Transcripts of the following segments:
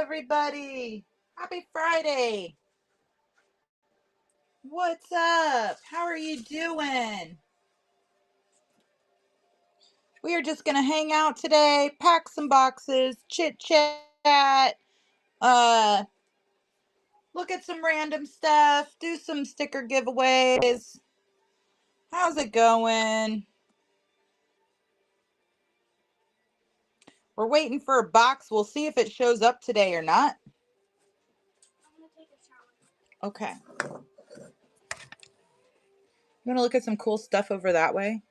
everybody. Happy Friday. What's up? How are you doing? We are just going to hang out today, pack some boxes, chit chat, look at some random stuff, do some sticker giveaways. How's it going? We're waiting for a box. We'll see if it shows up today or not. Okay. You want to look at some cool stuff over that way?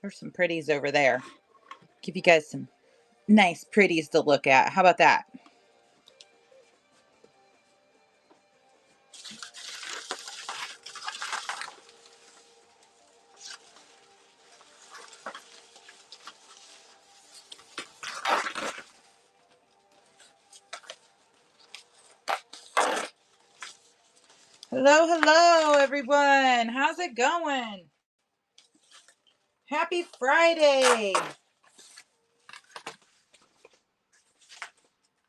There's some pretties over there. Give you guys some nice pretties to look at. How about that? Hello, everyone. How's it going? Happy Friday.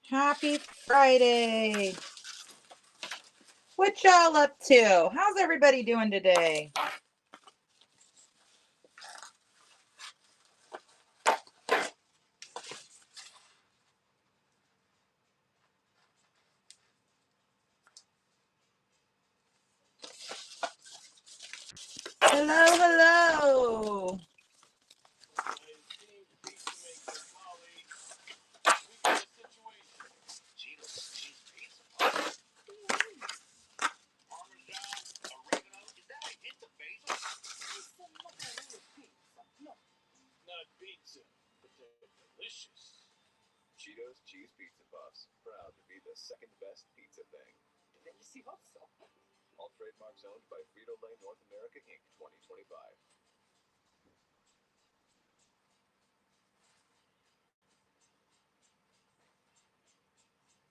Happy Friday. What y'all up to? How's everybody doing today? Hello. Not pizza, but they're delicious. Cheetos Cheese Pizza Puffs, proud to be the second best pizza thing. Delicioso. All trademarks owned by Frito-Lay North America Inc. 2025.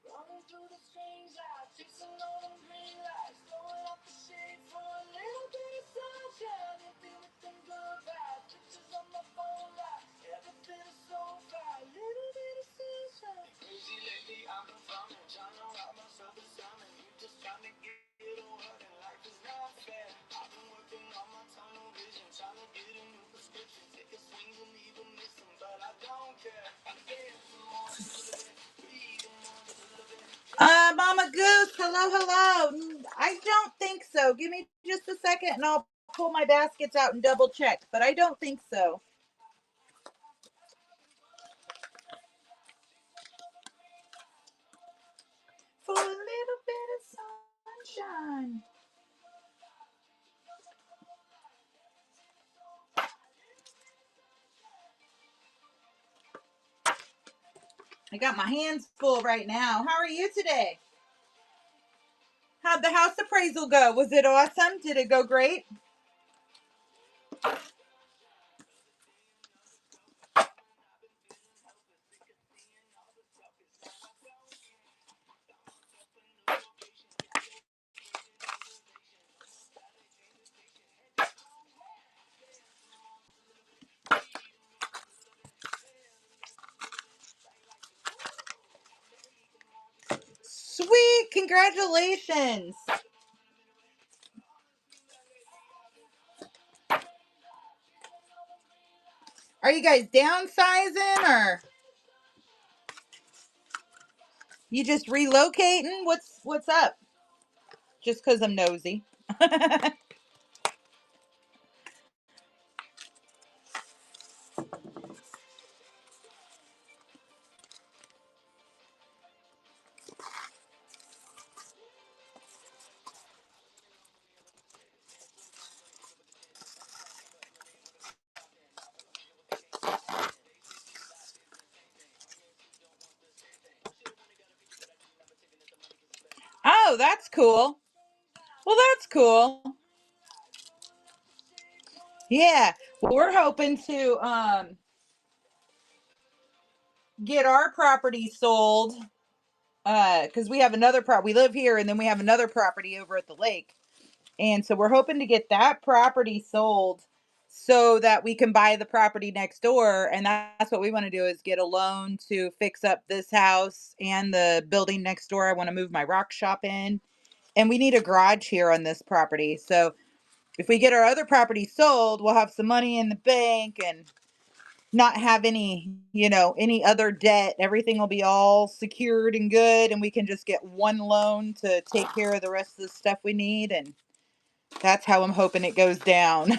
Running through the strange lights, chasing all them green lights, throwing up the shade for a little bit of sunshine. Empty with them good vibes, pictures on my phone lights, everything is so fine, little bit of sunshine. Crazy lately, I've been farming, trying to rob myself of something. You just trying to get a word, and life is not fair. I've been working on my tunnel vision, trying to get a new prescription, take a swing and leave a missing, but I don't care. I'm getting some more to live. Mama Goose, hello. I don't think so. Give me just a second and I'll pull my baskets out and double check, but I don't think so. For a little bit of sunshine. I got my hands full right now. How are you today? How'd the house appraisal go? Was it awesome? Did it go great? Sweet, congratulations. Are you guys downsizing or you just relocating? What's up? Just because I'm nosy. Oh, that's cool. Well, that's cool. Yeah. Well, we're hoping to get our property sold because we have another we live here and then we have another property over at the lake. And so we're hoping to get that property sold so that we can buy the property next door. And that's what we want to do, is get a loan to fix up this house and the building next door. I want to move my rock shop in, and we need a garage here on this property. So if we get our other property sold, we'll have some money in the bank and not have any, any other debt. Everything will be all secured and good, and we can just get one loan to take care of the rest of the stuff we need. And that's how I'm hoping it goes down.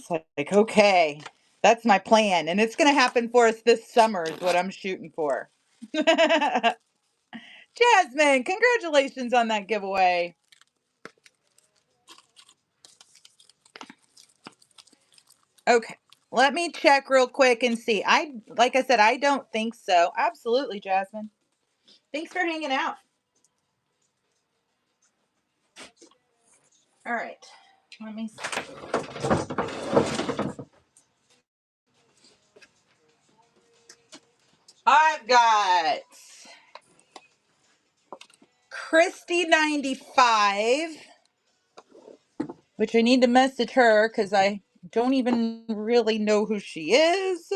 It's like, okay, that's my plan. And it's going to happen for us this summer is what I'm shooting for. Jasmine, congratulations on that giveaway. Okay, let me check real quick and see. Like I said, I don't think so. Absolutely, Jasmine. Thanks for hanging out. All right, let me see. I've got Christy95, which I need to message her because I don't even really know who she is.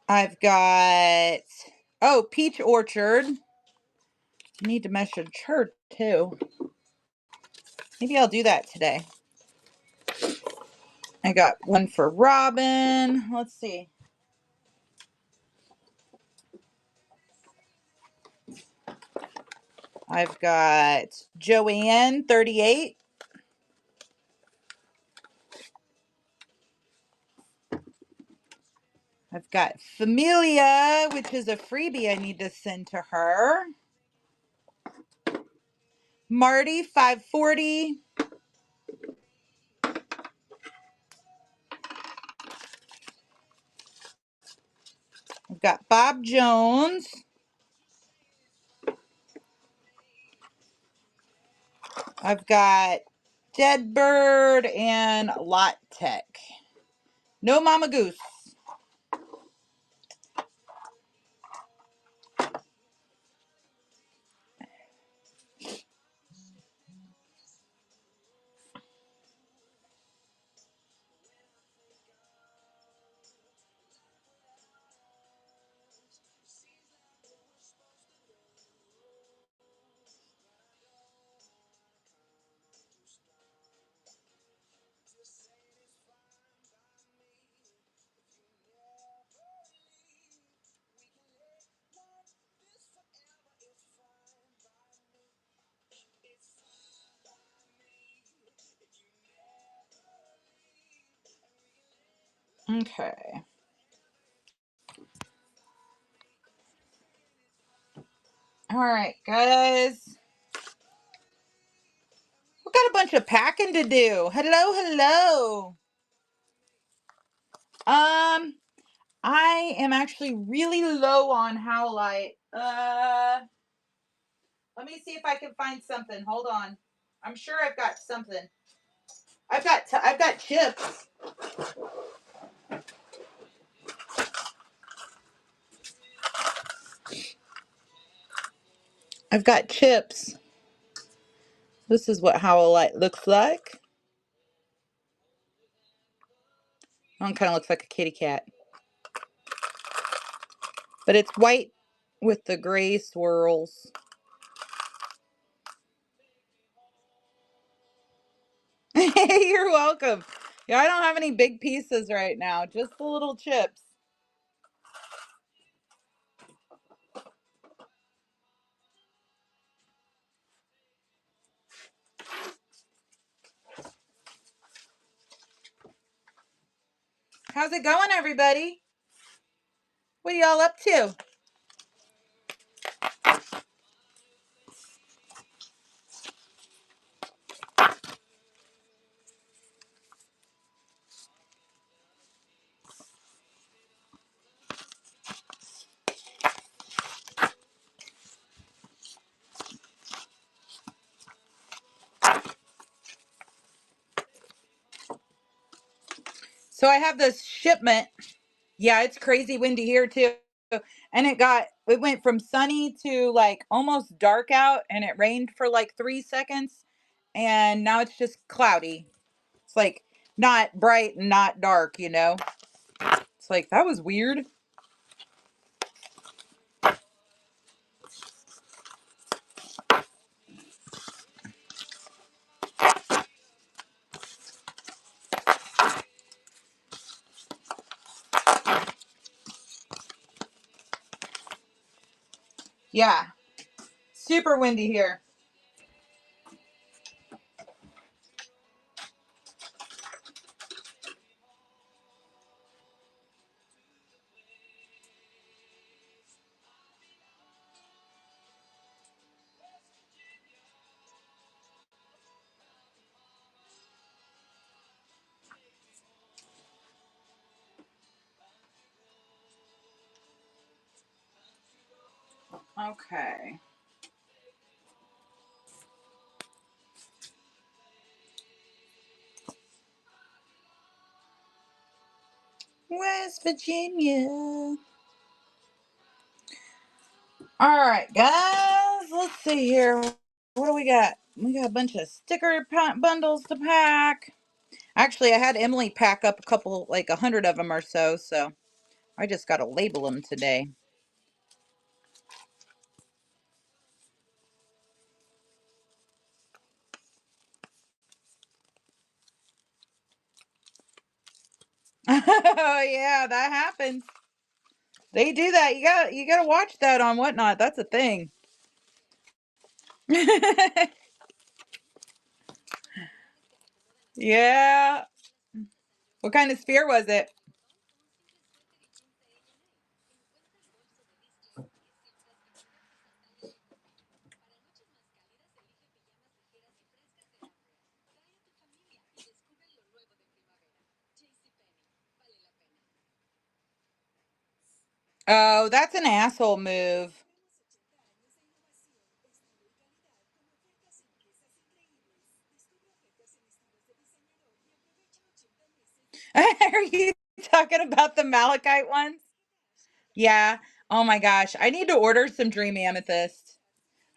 I've got, Peach Orchard. I need to message her too. Maybe I'll do that today. I got one for Robin. Let's see. I've got Joanne, 38. I've got Familia, which is a freebie I need to send to her. Marty, 540. I've got Bob Jones. I've got Dead Bird and Lot Tech. No Mama Goose. Okay. All right, guys. We've got a bunch of packing to do. Hello, hello. I am actually really low on Howlite. Let me see if I can find something. Hold on. I'm sure I've got something. I've got chips. I've got chips. This is what Howlite looks like. One kind of looks like a kitty cat. But it's white with the gray swirls. You're welcome. Yeah, I don't have any big pieces right now, just the little chips. How's it going, everybody? What are y'all up to? So I have this shipment. Yeah, it's crazy windy here too. And it went from sunny to like almost dark out, and it rained for like 3 seconds, and now it's just cloudy. It's like not bright and not dark, you know? It's like that was weird. Yeah, super windy here. Okay. West Virginia. All right, guys. Let's see here. What do we got? We got a bunch of bundles to pack. Actually, I had Emily pack up a couple, like 100 of them or so. So I just got to label them today. Oh yeah, that happens. They do that. You gotta watch that on Whatnot. That's a thing. Yeah. What kind of sphere was it? Oh, that's an asshole move. Are you talking about the malachite ones? Yeah. Oh my gosh. I need to order some dream amethyst.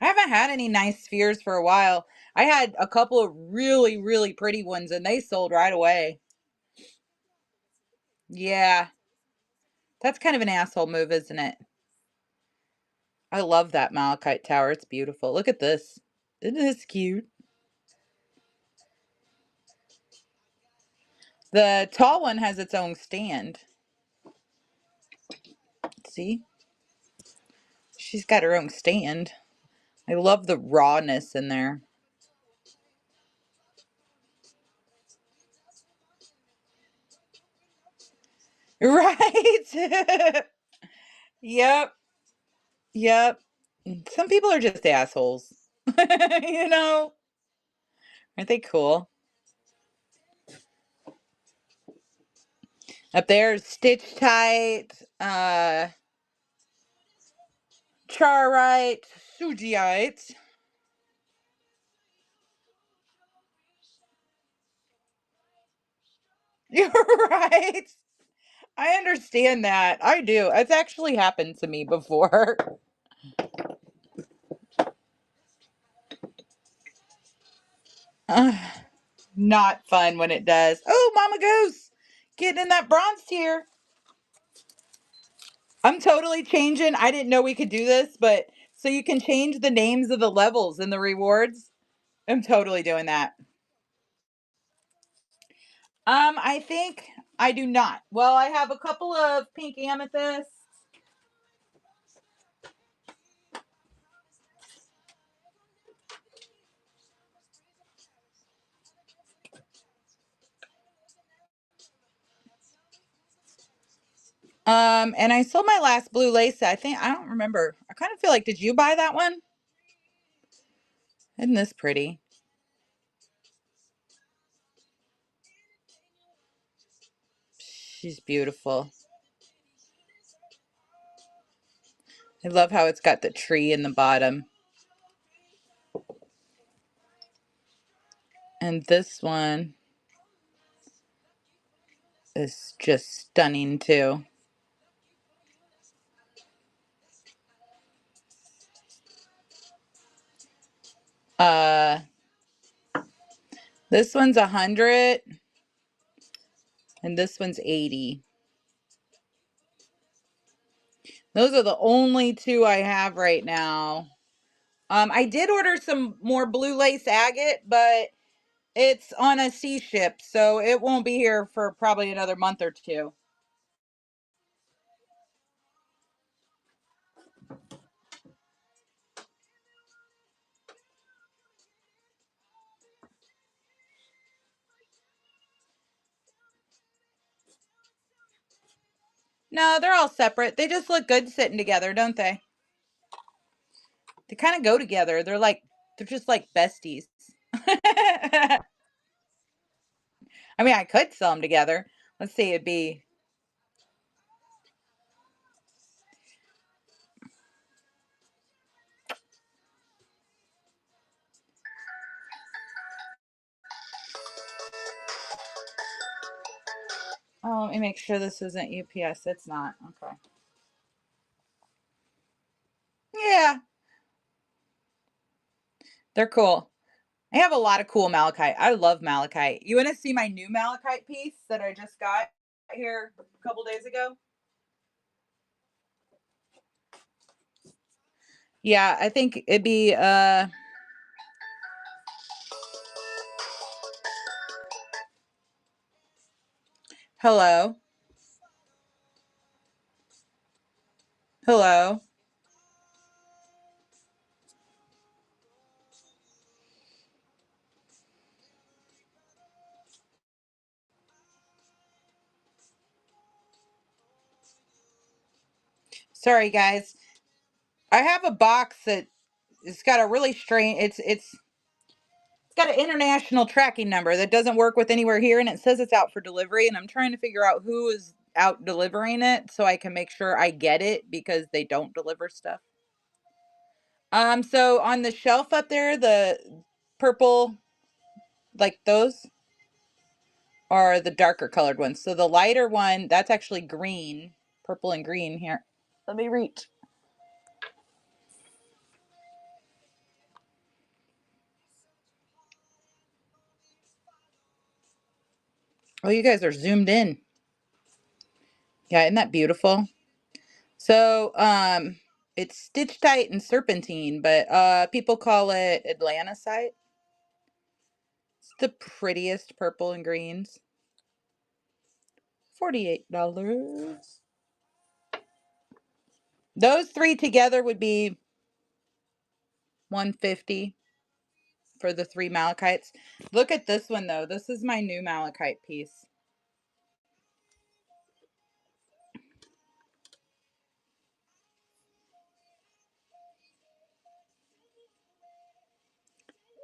I haven't had any nice spheres for a while. I had a couple of really, really pretty ones and they sold right away. Yeah. That's kind of an asshole move, isn't it? I love that malachite tower. It's beautiful. Look at this. Isn't this cute? The tall one has its own stand. See? She's got her own stand. I love the rawness in there. Right? Yep. Yep. Some people are just assholes. You know? Aren't they cool? Up there, Stitch Tight, Charite, Sujiite. You're right. I understand that. I do. It's actually happened to me before. Not fun when it does. Oh, Mama Goose, getting in that bronze tier. I'm totally changing. I didn't know we could do this, but so you can change the names of the levels and the rewards. I'm totally doing that. I think I do not. Well, I have a couple of pink amethysts. And I sold my last blue lace. I don't remember. I kind of feel like, did you buy that one? Isn't this pretty? She's beautiful. I love how it's got the tree in the bottom. And this one is just stunning too. Uh, this one's 100 and this one's 80. Those are the only two I have right now. I did order some more blue lace agate, but it's on a sea ship, so it won't be here for probably another month or two. No, they're all separate. They just look good sitting together, don't they? They kind of go together. They're just like besties. I mean, I could sell them together. Let's see, it'd be. Oh, let me make sure this isn't UPS. It's not. Okay. Yeah, they're cool. I have a lot of cool malachite. I love malachite. You want to see my new malachite piece that I just got here a couple days ago? Yeah, I think it'd be hello. Hello. Sorry guys. I have a box that it's got a really strange it's got an international tracking number that doesn't work with anywhere here and it says it's out for delivery and I'm trying to figure out who is out delivering it so I can make sure I get it because they don't deliver stuff. So on the shelf up there, the purple, like those are the darker colored ones. So the lighter one, that's actually green, purple and green here. Let me reach. Oh, you guys are zoomed in. Yeah, isn't that beautiful? So, it's stitch-tite and serpentine, but people call it Atlanticite. It's the prettiest purple and greens. $48. Those three together would be 150 for the three malachites. Look at this one though. This is my new malachite piece.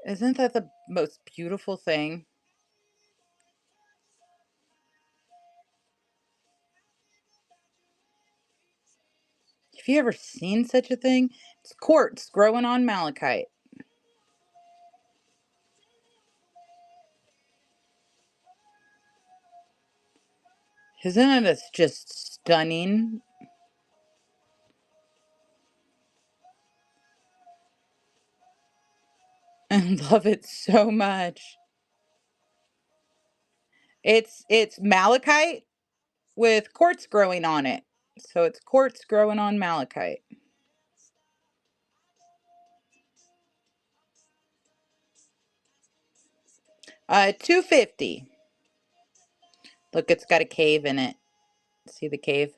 Isn't that the most beautiful thing? Have you ever seen such a thing? It's quartz growing on malachite. Isn't it just stunning? I love it so much. It's malachite with quartz growing on it. So it's quartz growing on malachite. 250. Look, it's got a cave in it. See the cave?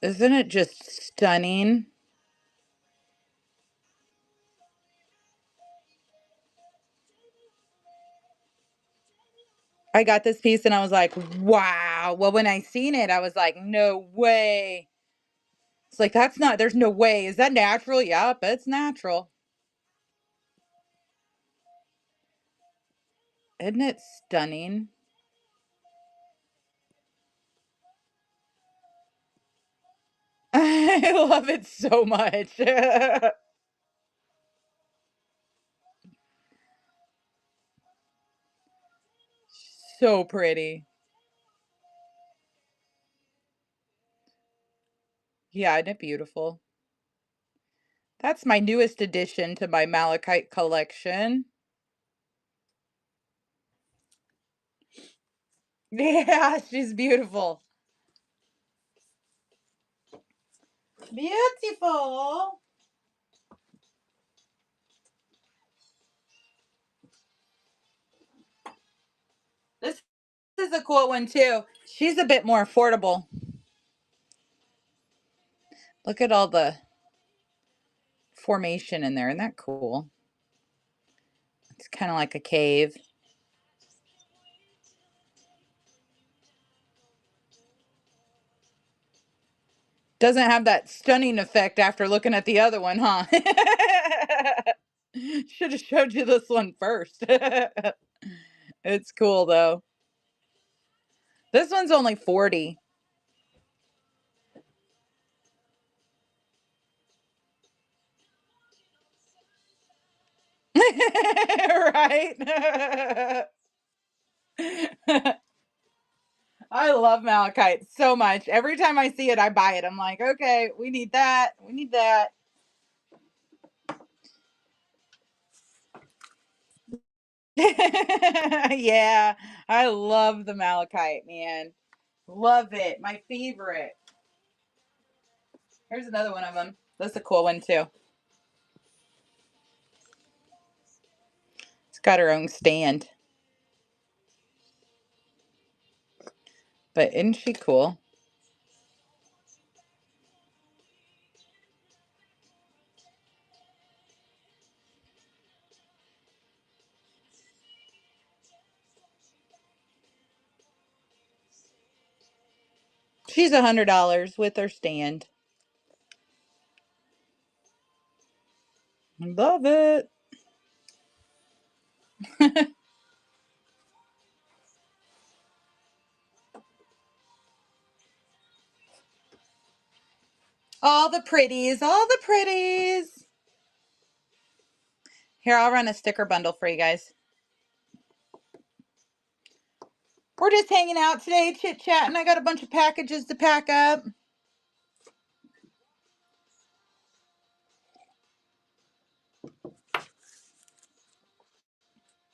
Isn't it just stunning? I got this piece and I was like, wow. Well, when I seen it, I was like, no way. It's like, there's no way. Is that natural? Yep, it's natural. Isn't it stunning? I love it so much. So pretty. Yeah, isn't it beautiful? That's my newest addition to my malachite collection. Yeah, she's beautiful. Beautiful. This is a cool one too. She's a bit more affordable. Look at all the formation in there. Isn't that cool? It's kind of like a cave. Doesn't have that stunning effect after looking at the other one, huh? Should have showed you this one first. It's cool though. This one's only 40. Right? I love malachite so much. Every time I see it, I buy it. I'm like, okay, we need that. We need that. Yeah, I love the malachite, man. Love it. My favorite. Here's another one of them. That's a cool one too. It's got her own stand. But isn't she cool? She's $100 with her stand. Love it. All the pretties, all the pretties. Here, I'll run a sticker bundle for you guys. We're just hanging out today, chit-chatting. I got a bunch of packages to pack up.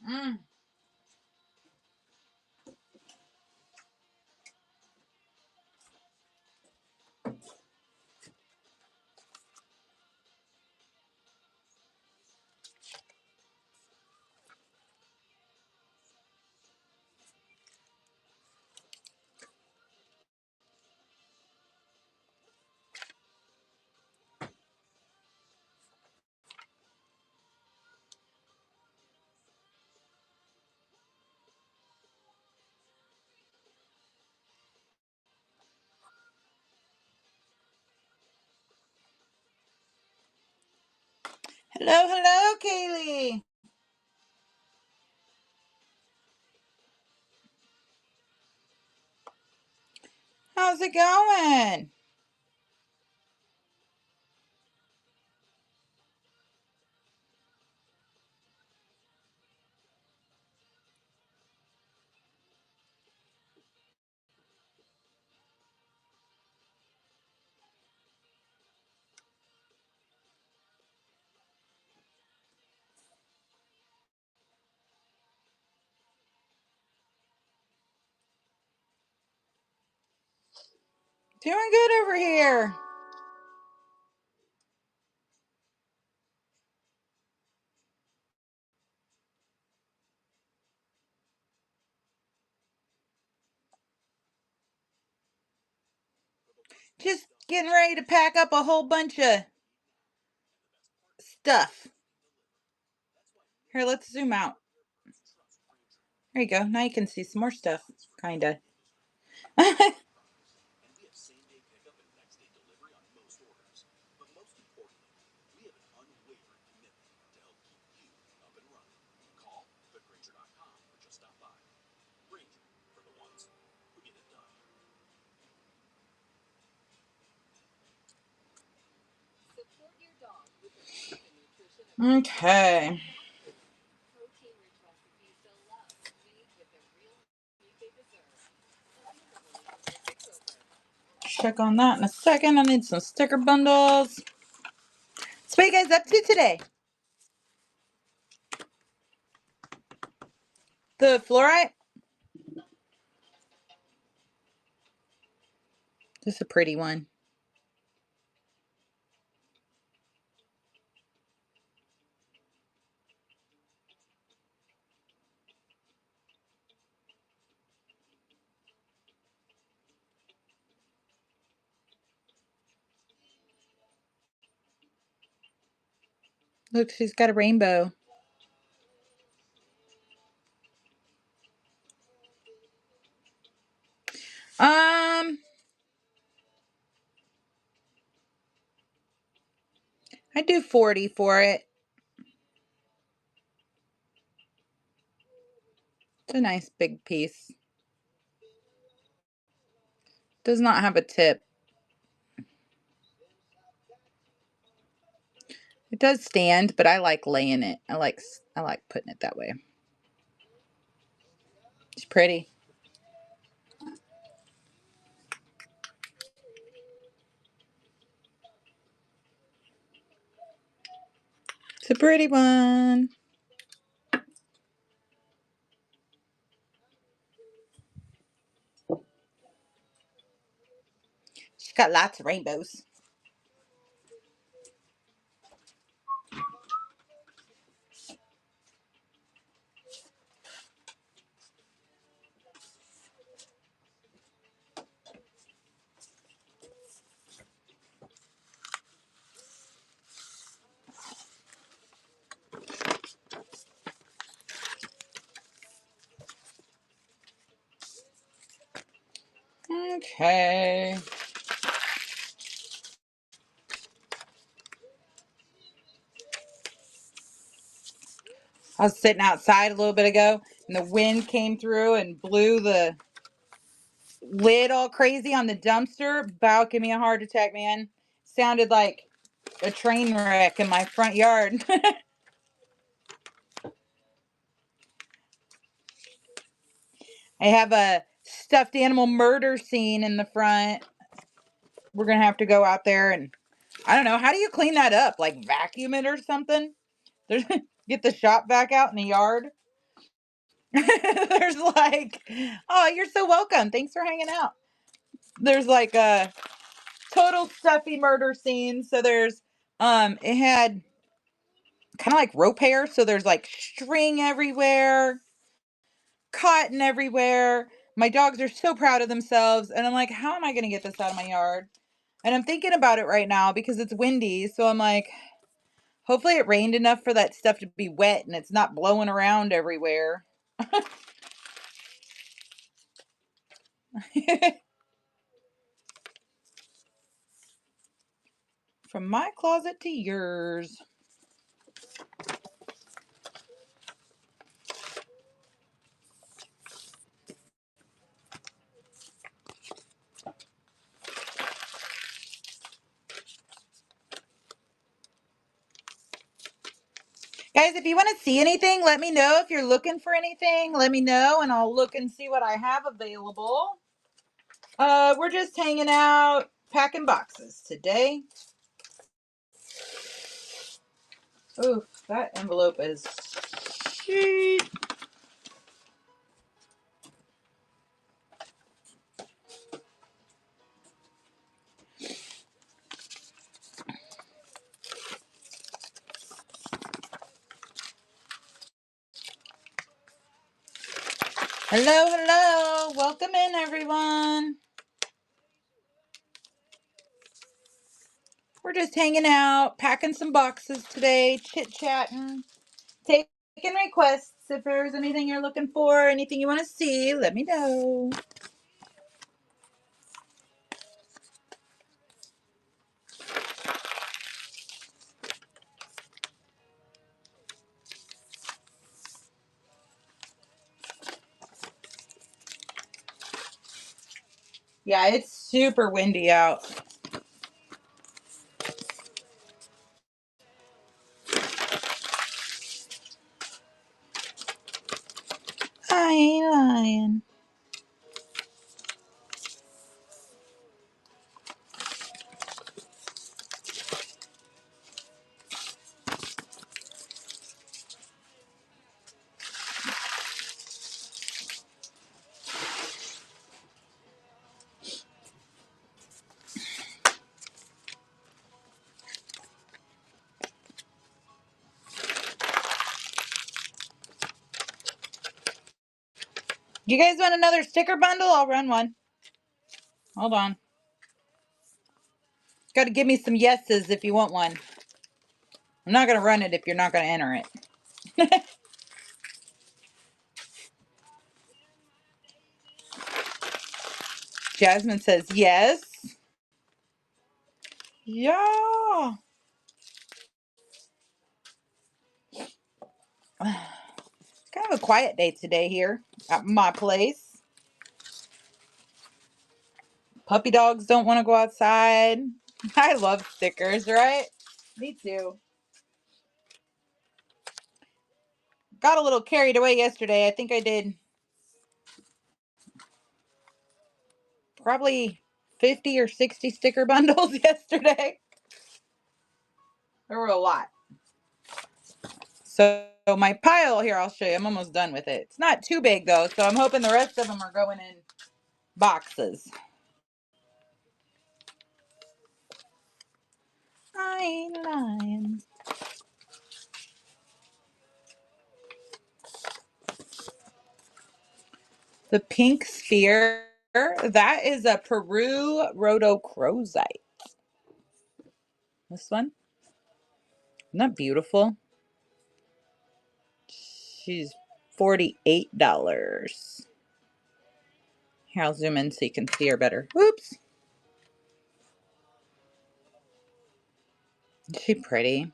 Mm. Hello, hello, Kaylee. How's it going? Doing good over here. Just getting ready to pack up a whole bunch of stuff. Here, let's zoom out. There you go. Now you can see some more stuff. Kinda. Okay. check on that in a second. I need some sticker bundles. So what are you guys up to today? The fluorite? This is a pretty one. Look, she's got a rainbow. I do 40 for it. It's a nice big piece. Does not have a tip. It does stand, but I like laying it. I like putting it that way. It's pretty. It's a pretty one. She's got lots of rainbows. Okay. I was sitting outside a little bit ago, and the wind came through and blew the lid all crazy on the dumpster. About give me a heart attack, man. Sounded like a train wreck in my front yard. I have a stuffed animal murder scene in the front. We're going to have to go out there and, I don't know, how do you clean that up? Like vacuum it or something? There's get the shop vac out in the yard. There's like, oh, you're so welcome. Thanks for hanging out. There's like a total stuffy murder scene. So there's it had kind of like rope hair, so there's like string everywhere, cotton everywhere. My dogs are so proud of themselves, and I'm like, how am I going to get this out of my yard? And I'm thinking about it right now because it's windy, so I'm like, hopefully it rained enough for that stuff to be wet and it's not blowing around everywhere. From my closet to yours. Guys, if you want to see anything, let me know. If you're looking for anything, let me know and I'll look and see what I have available. We're just hanging out, packing boxes today. Ooh, that envelope is sweet. Hello, hello. Welcome in, everyone. We're just hanging out, packing some boxes today, chit-chatting, taking requests. If there's anything you're looking for, anything you want to see, let me know. Yeah, it's super windy out. I ain't lying. You guys want another sticker bundle? I'll run one. Hold on. Got to give me some yeses if you want one. I'm not going to run it if you're not going to enter it. Jasmine says yes. Yeah. It's kind of a quiet day today here at my place. Puppy dogs don't want to go outside. I love stickers, right? Me too. Got a little carried away yesterday. I think I did probably 50 or 60 sticker bundles yesterday. There were a lot. So my pile here, I'll show you. I'm almost done with it. It's not too big though, so I'm hoping the rest of them are going in boxes. I ain't lying. The pink sphere, that is a Peru rhodochrosite. This one, isn't that beautiful? She's $48. Here, I'll zoom in so you can see her better. Oops. Is she pretty?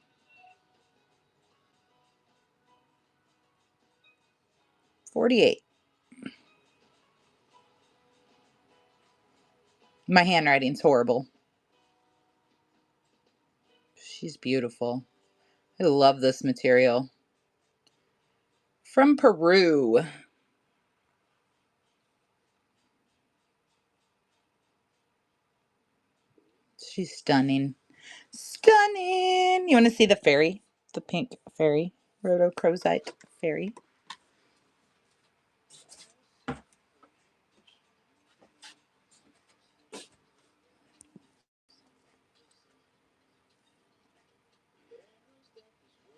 $48. My handwriting's horrible. She's beautiful. I love this material. From Peru. She's stunning. Stunning. You want to see the fairy? The pink fairy. Rhodochrosite fairy.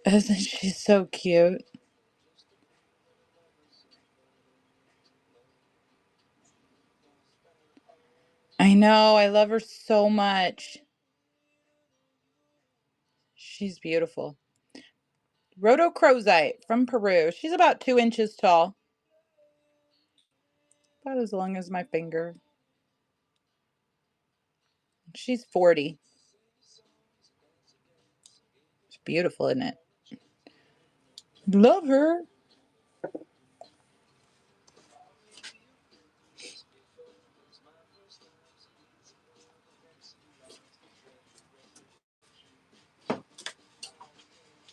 Isn't she so cute? I know. I love her so much. She's beautiful. Rhodochrosite from Peru. She's about 2 inches tall. About as long as my finger. She's 40. It's beautiful, isn't it? Love her.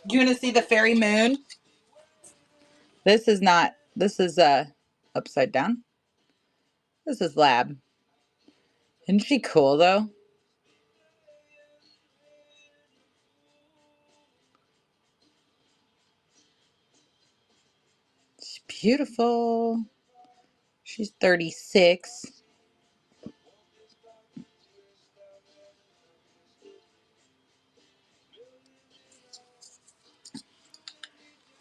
Do you want to see the fairy moon? This is not. This is upside down. This is lab. Isn't she cool though? She's beautiful. She's 36.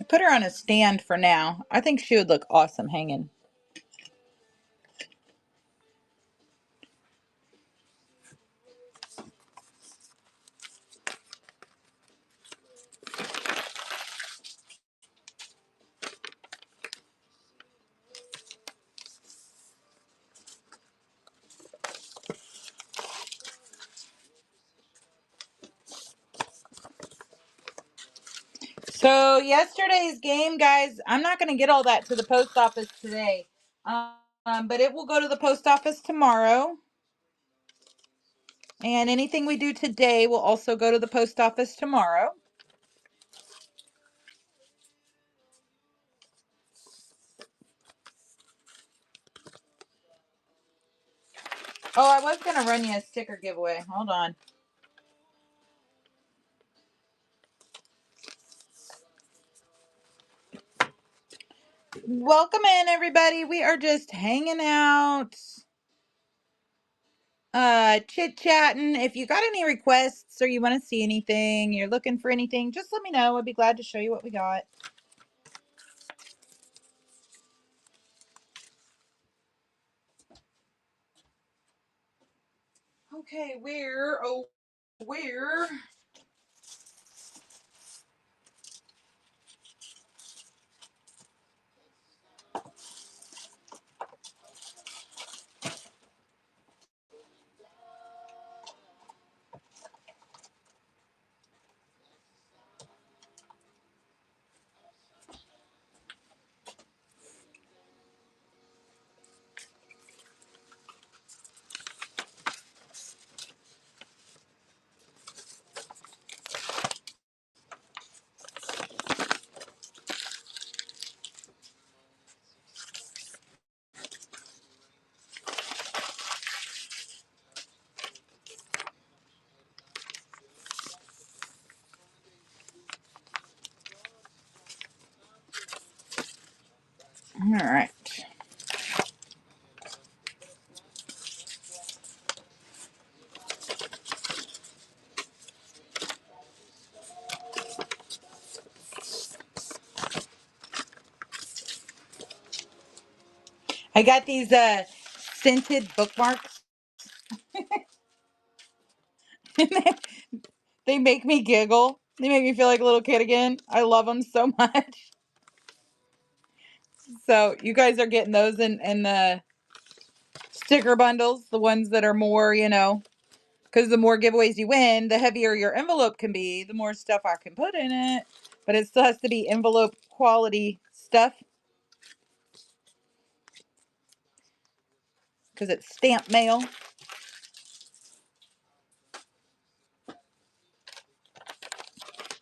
I put her on a stand for now. I think she would look awesome hanging. So yesterday's game, guys, I'm not going to get all that to the post office today. But it will go to the post office tomorrow. And anything we do today will also go to the post office tomorrow. Oh, I was going to run you a sticker giveaway. Hold on. Welcome in, everybody. We are just hanging out, chit-chatting. If you got any requests or you want to see anything, you're looking for anything, just let me know. I'd be glad to show you what we got. Okay, where? Oh, where? All right. I got these scented bookmarks. They make me giggle. They make me feel like a little kid again. I love them so much. So you guys are getting those in the sticker bundles, the ones that are more, because the more giveaways you win, the heavier your envelope can be, the more stuff I can put in it. But it still has to be envelope quality stuff because it's stamp mail.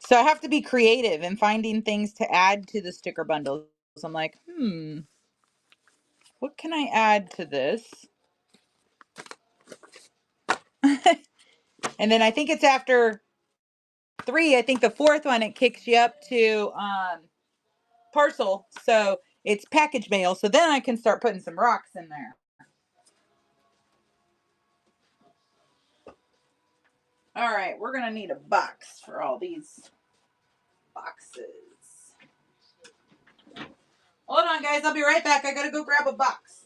So I have to be creative in finding things to add to the sticker bundles. I'm like, what can I add to this? And then I think it's after 3, I think the 4th one, it kicks you up to parcel. So it's package mail. So then I can start putting some rocks in there. All right, we're going to need a box for all these boxes. Hold on, guys. I'll be right back. I got to go grab a box.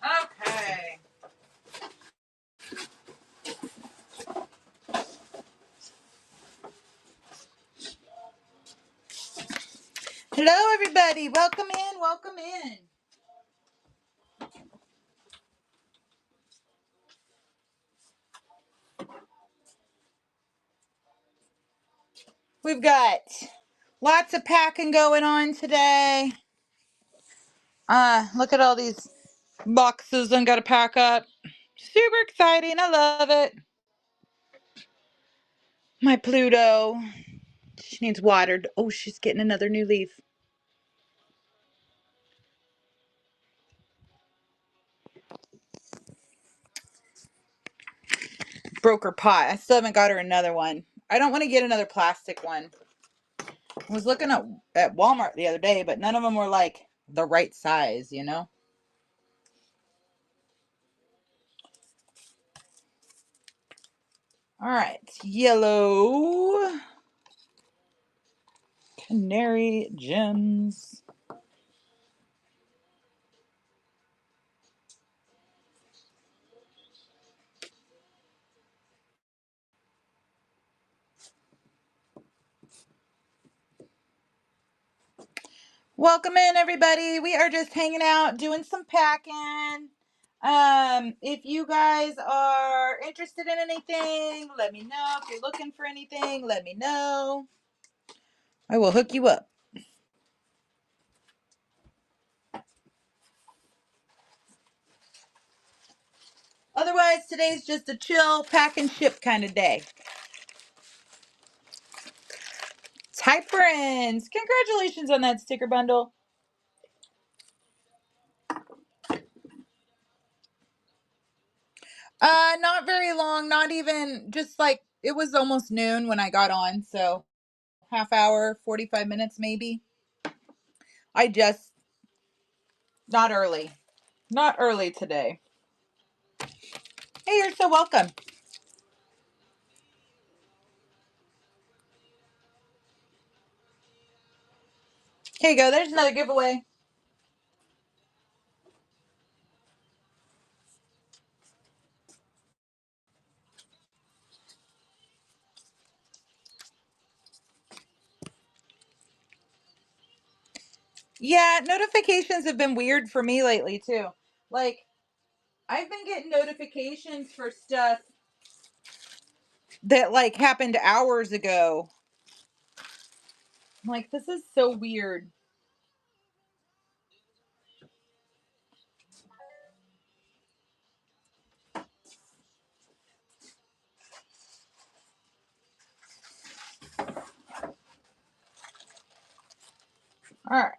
Okay. Hello, everybody. Welcome in. Welcome in. We've got lots of packing going on today. Look at all these boxes I'm got to pack up. Super exciting. I love it. My Pluto. She needs watered. Oh, she's getting another new leaf. Broke her pot. I still haven't got her another one. I don't want to get another plastic one. I was looking at Walmart the other day, but none of them were like the right size, All right, yellow canary gems. Welcome in, everybody. We are just hanging out, doing some packing. If you guys are interested in anything, let me know. If you're looking for anything, let me know. I will hook you up. Otherwise, today's just a chill, pack and ship kind of day. Hi, friends. Congratulations on that sticker bundle. very long, not even just like it was almost noon when I got on, so half hour, 45 minutes maybe. I just not early. Not early today. Hey, you're so welcome. Here you go. There's another giveaway. Yeah, notifications have been weird for me lately too. Like I've been getting notifications for stuff that like happened hours ago. I'm like, this is so weird. All right.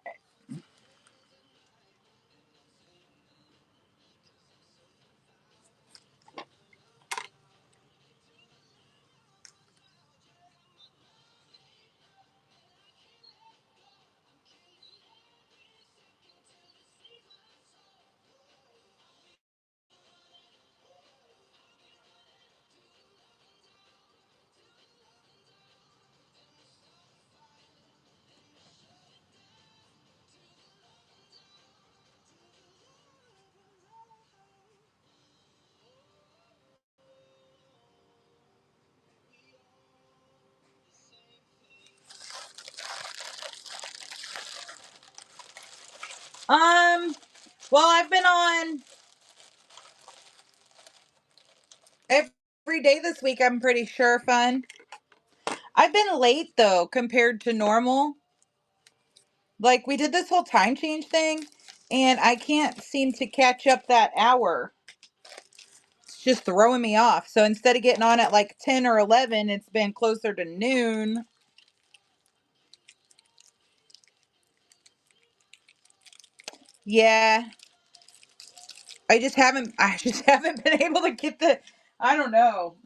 Well, I've been on every day this week. I'm pretty sure fun. I've been late though compared to normal. Like we did this whole time change thing and I can't seem to catch up that hour. It's just throwing me off. So instead of getting on at like 10 or 11, it's been closer to noon. Yeah. I just haven't been able to get the I don't know.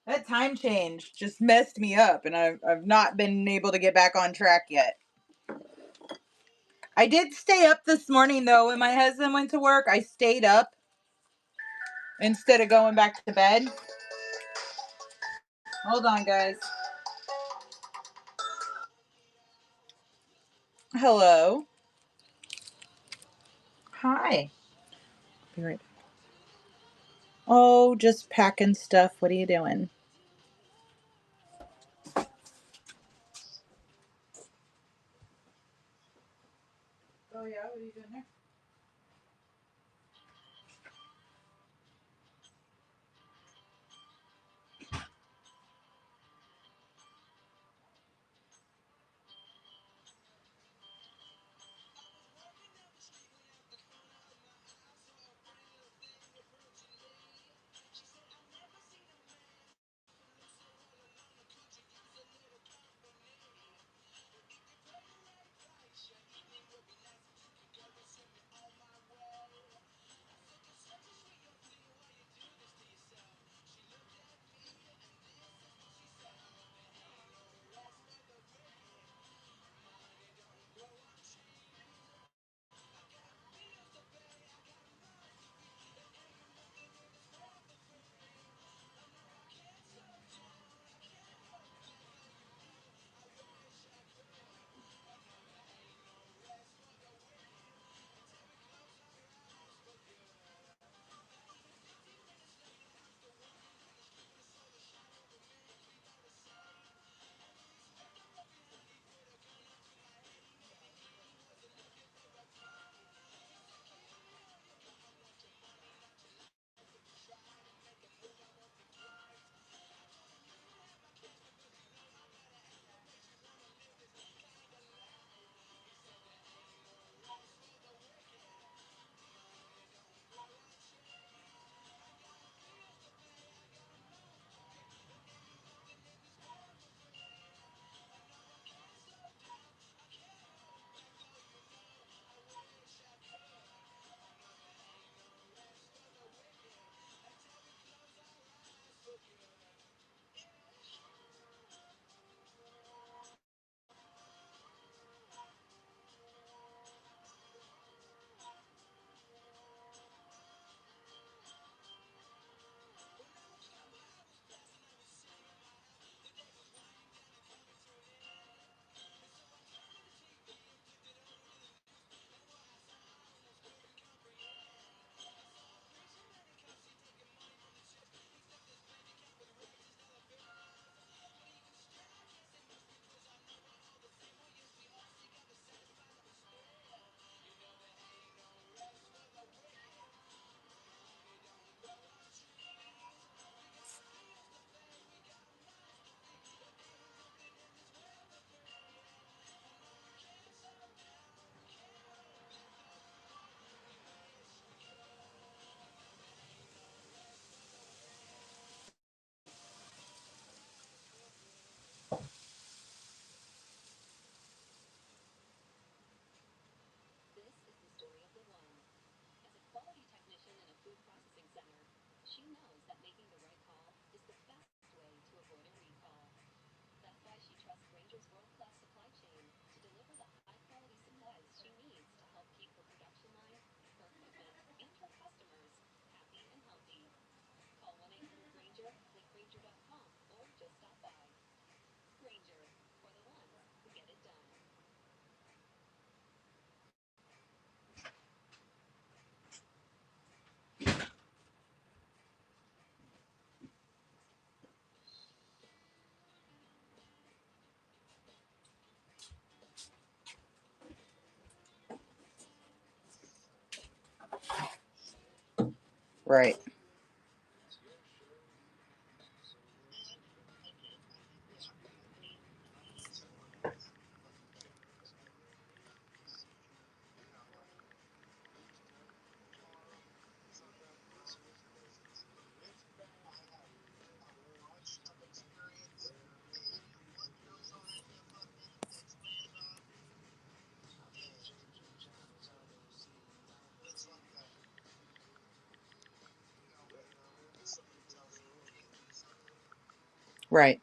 That time change just messed me up and I've not been able to get back on track yet. I did stay up this morning though when my husband went to work. I stayed up instead of going back to bed. Hold on, guys. Hello. Hi. Be right back. Oh, just packing stuff. What are you doing? Oh yeah, what are you doing there? Right. Right.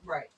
Right.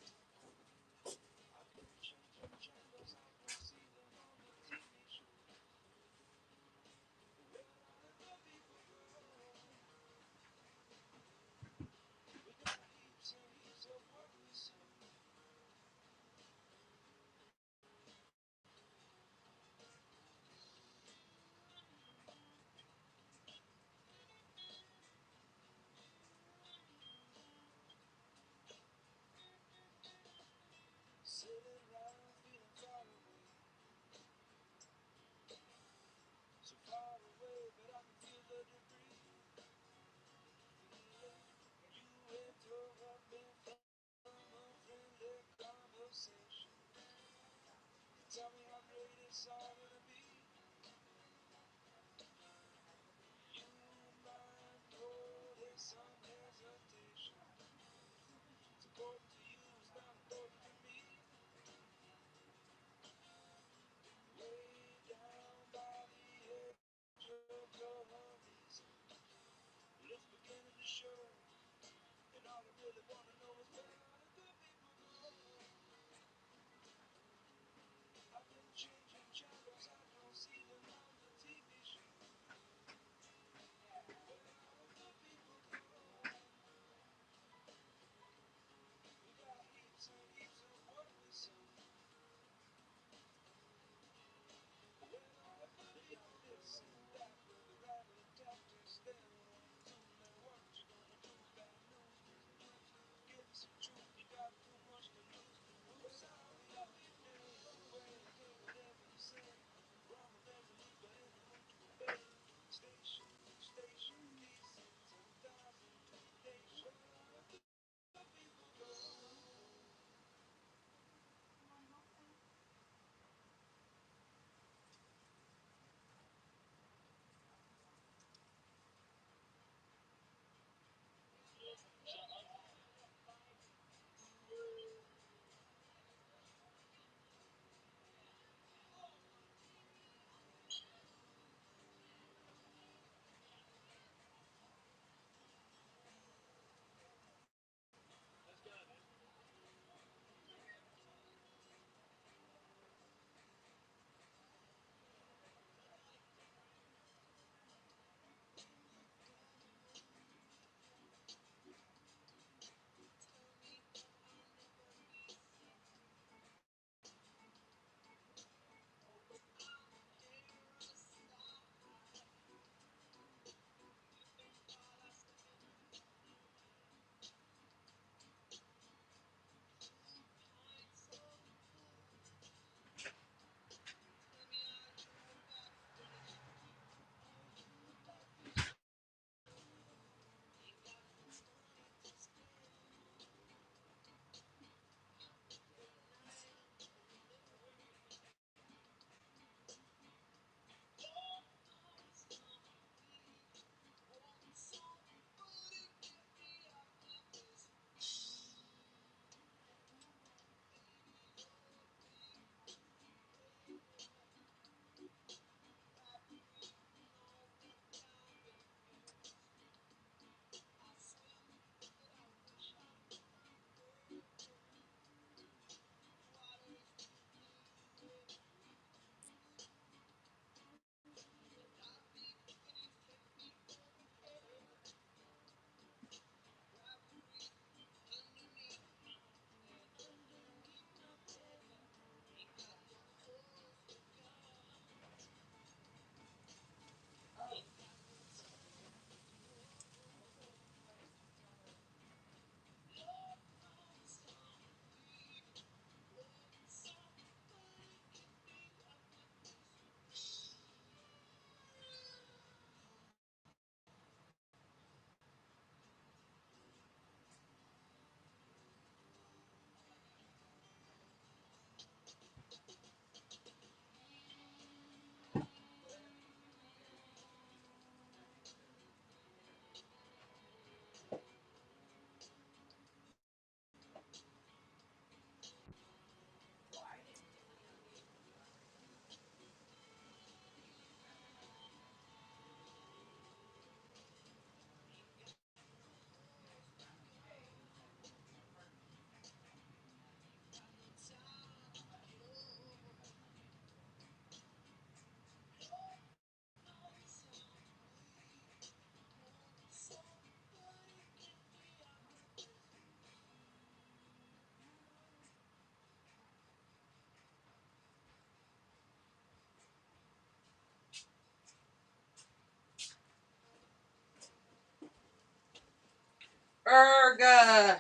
Erga.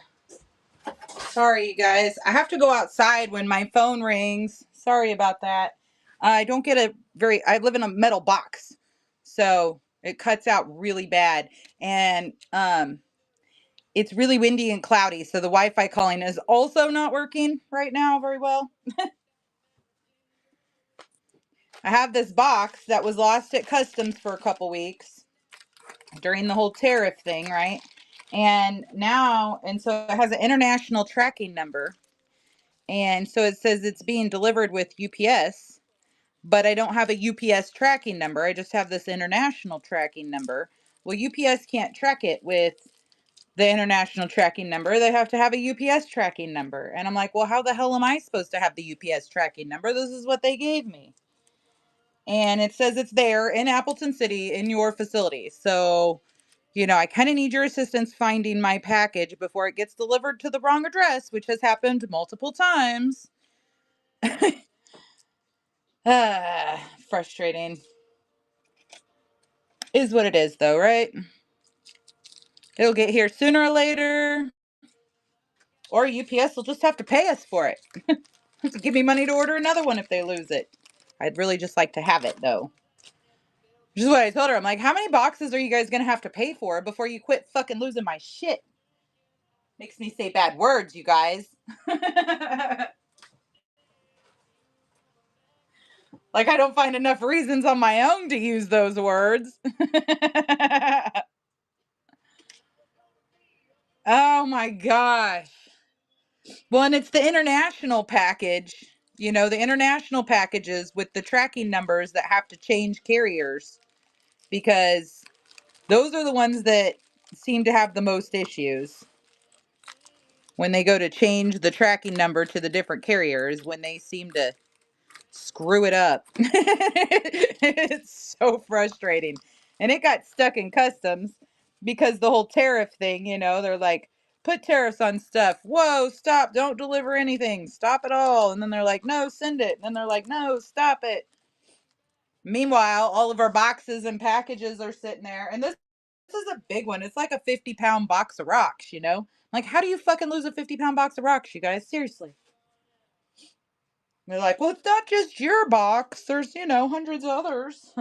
Sorry, you guys. I have to go outside when my phone rings. Sorry about that. I don't get I live in a metal box, so it cuts out really bad. And it's really windy and cloudy, so the Wi-Fi calling is also not working right now very well. I have this box that was lost at customs for a couple weeks during the whole tariff thing, right? And so it has an international tracking number. And so it says it's being delivered with UPS, but I don't have a UPS tracking number. I just have this international tracking number. Well, UPS can't track it with the international tracking number. They have to have a UPS tracking number. And I'm like, well, how the hell am I supposed to have the UPS tracking number? This is what they gave me. And it says it's there in Appleton City in your facility. So, I kind of need your assistance finding my package before it gets delivered to the wrong address, which has happened multiple times. Frustrating. Is what it is, though, right? It'll get here sooner or later. Or UPS will just have to pay us for it. Give me money to order another one if they lose it. I'd really just like to have it, though. Which is what I told her. I'm like, how many boxes are you guys going to have to pay for before you quit fucking losing my shit? Makes me say bad words, you guys. Like, I don't find enough reasons on my own to use those words. Oh my gosh. Well, and it's the international package, the international packages with the tracking numbers that have to change carriers because those are the ones that seem to have the most issues when they go to change the tracking number to the different carriers, when they seem to screw it up. It's so frustrating. And it got stuck in customs because the whole tariff thing, they're like, put tariffs on stuff. Whoa, stop, don't deliver anything. Stop it all. And then they're like, no, send it. And then they're like, no, stop it. Meanwhile, all of our boxes and packages are sitting there. And this is a big one. It's like a 50-pound box of rocks. Like, how do you fucking lose a 50-pound box of rocks, you guys? Seriously. They're like, well, it's not just your box. There's, hundreds of others.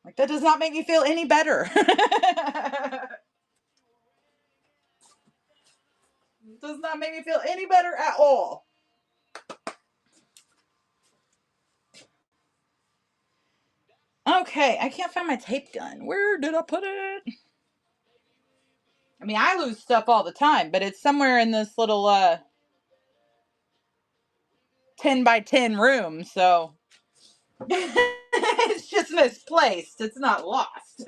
Like, that does not make me feel any better. It does not make me feel any better at all. Okay, I can't find my tape gun. Where did I put it? I mean, I lose stuff all the time, but it's somewhere in this little 10 by 10 room, so it's just misplaced. It's not lost.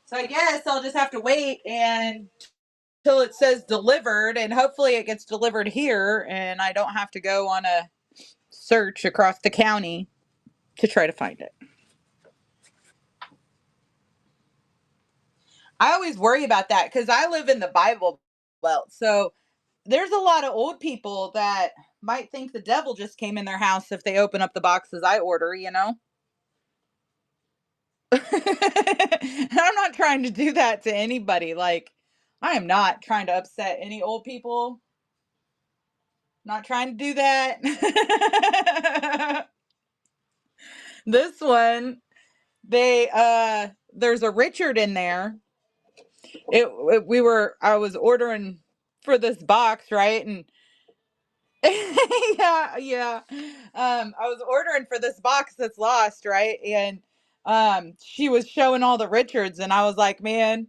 So I guess I'll just have to wait and till it says delivered, and hopefully it gets delivered here and I don't have to go on a search across the county to try to find it. I always worry about that because I live in the Bible Belt. So there's a lot of old people that might think the devil just came in their house if they open up the boxes I order. And I'm not trying to do that to anybody. Like, I am not trying to upset any old people. Not trying to do that. This one, there's a Richard in there. I was ordering for this box, right? And yeah, yeah. I was ordering for this box that's lost, right? And she was showing all the Richards, and I was like, man,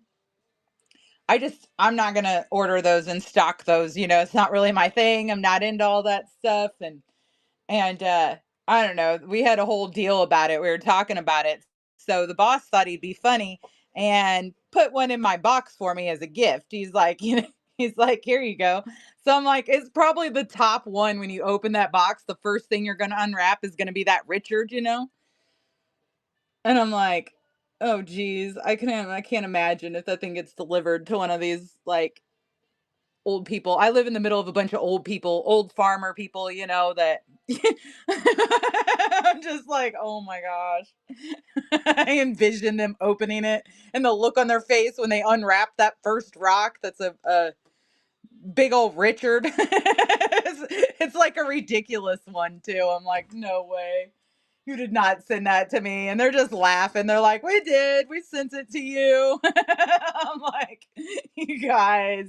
I'm not gonna order those and stock those. It's not really my thing. I'm not into all that stuff. And I don't know. We had a whole deal about it. We were talking about it. So the boss thought he'd be funny and put one in my box for me as a gift. He's like, he's like, here you go. So I'm like, it's probably the top one when you open that box. The first thing you're gonna unwrap is gonna be that Richard. And I'm like, oh geez, I can't imagine if that thing gets delivered to one of these like old people. I live in the middle of a bunch of old people, old farmer people, you know, that I'm just like, "Oh my gosh." I envision them opening it and the look on their face when they unwrap that first rock that's a big old Richard. It's like a ridiculous one too. I'm like, "No way. You did not send that to me." And they're just laughing. They're like, "We did. We sent it to you." I'm like, "You guys,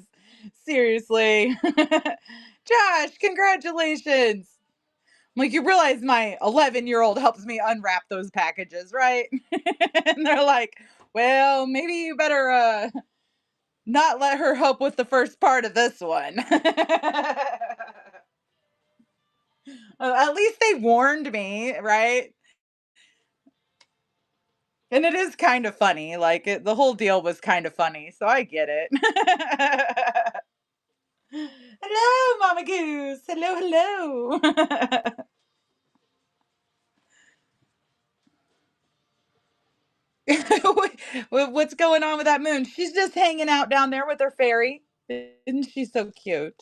seriously." Josh, congratulations. I'm like, "You realize my 11-year-old helps me unwrap those packages, right?" And they're like, "Well, maybe you better not let her help with the first part of this one." At least they warned me, right? And it is kind of funny, like, the whole deal was kind of funny, so I get it. Hello, Mama Goose. Hello, hello. What's going on with that moon? She's just hanging out down there with her fairy. Isn't she so cute?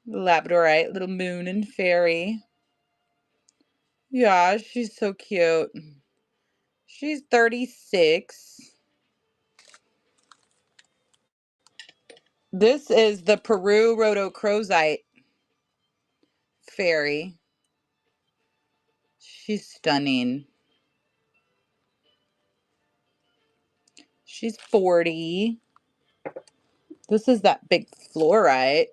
Labradorite, little moon and fairy. Yeah, she's so cute. She's 36. This is the Peru rhodochrosite fairy. She's stunning. She's 40. This is that big fluorite.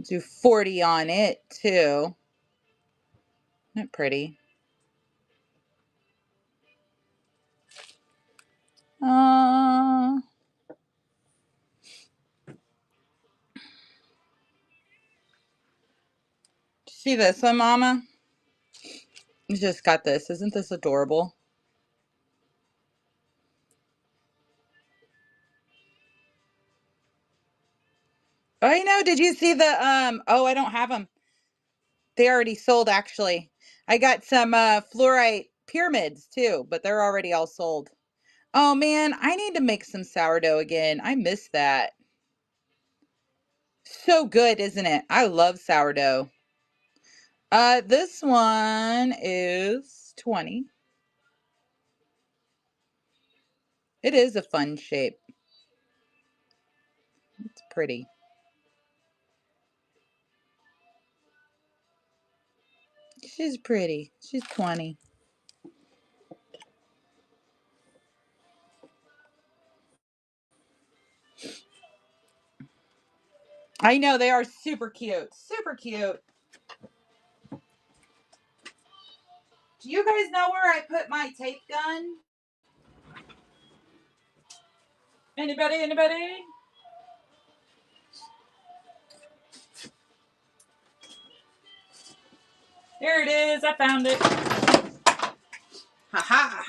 Do 40 on it too. Isn't it pretty? Uh, see this one, Mama? You just got this. Isn't this adorable? Oh, I know. Did you see the oh, I don't have them. They already sold actually. I got some fluorite pyramids too, but they're already all sold. Oh man, I need to make some sourdough again. I miss that. So good, isn't it? I love sourdough. This one is 20. It is a fun shape. It's pretty. She's pretty. She's 20. I know they are super cute. Super cute. Do you guys know where I put my tape gun? Anybody? Anybody? There it is. I found it. Haha.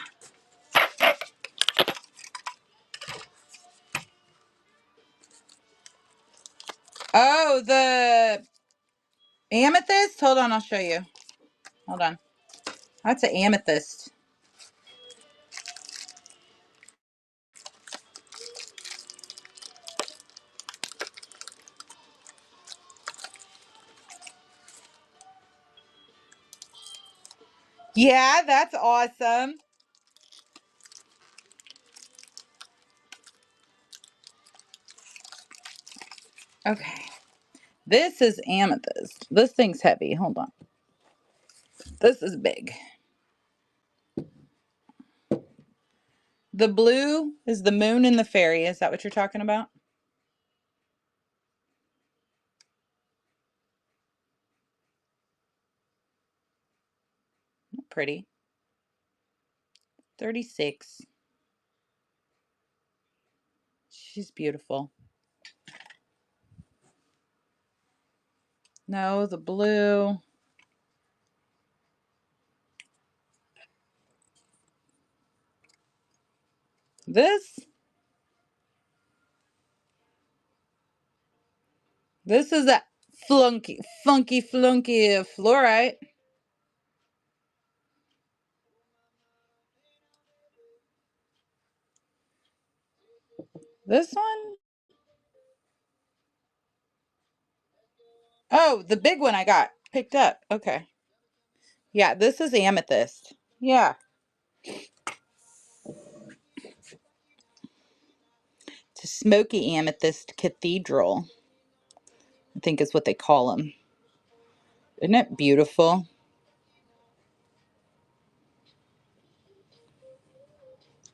Oh, the amethyst? Hold on, I'll show you. Hold on. That's an amethyst. Yeah, that's awesome. Okay. This is amethyst. This thing's heavy. Hold on. This is big. The blue is the moon and the fairy. Is that what you're talking about? Pretty. 36. She's beautiful. No, the blue. This is a funky flunky fluorite. This one? Oh, the big one I got picked up. Okay. Yeah, this is amethyst. Yeah. It's a smoky amethyst cathedral, I think is what they call them. Isn't it beautiful?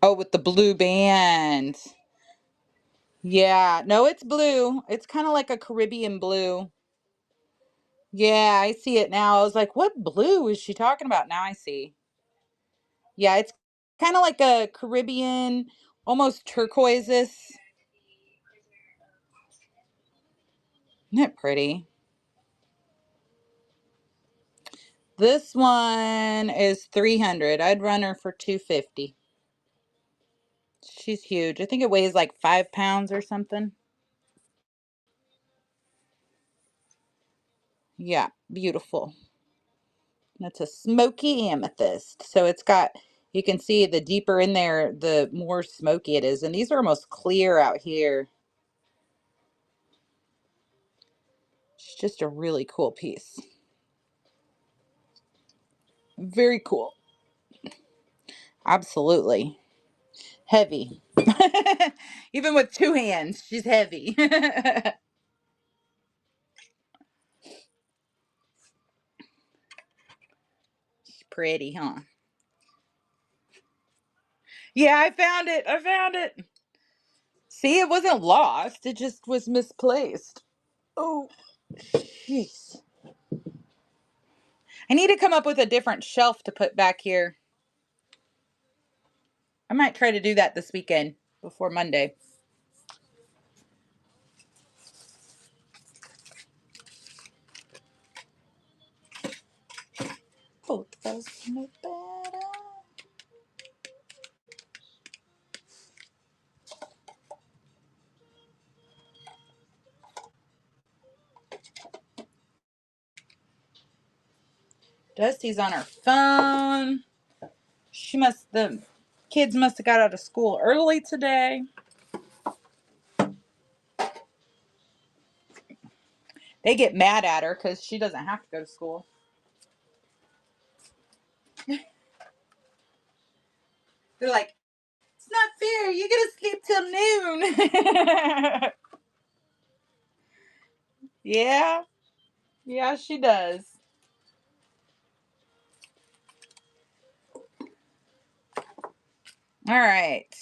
Oh, with the blue band. Yeah. No, it's blue. It's kind of like a Caribbean blue. Yeah, I see it now. I was like, what blue is she talking about? Now I see. Yeah, it's kind of like a Caribbean, almost turquoises. Isn't it pretty? This one is 300. I'd run her for 250. She's huge. I think it weighs like 5 pounds or something. Yeah, beautiful. That's a smoky amethyst. So it's got, you can see the deeper in there, the more smoky it is. And these are almost clear out here. It's just a really cool piece. Very cool. Absolutely. Heavy. Even with two hands, she's heavy. She's pretty, huh? Yeah, I found it. I found it. See, it wasn't lost. It just was misplaced. Oh, jeez. I need to come up with a different shelf to put back here. I might try to do that this weekend before Monday. Both of us know better. Dusty's on her phone. The kids must have got out of school early today. They get mad at her because she doesn't have to go to school. They're like, it's not fair. You gotta sleep till noon. Yeah. Yeah, she does. All right.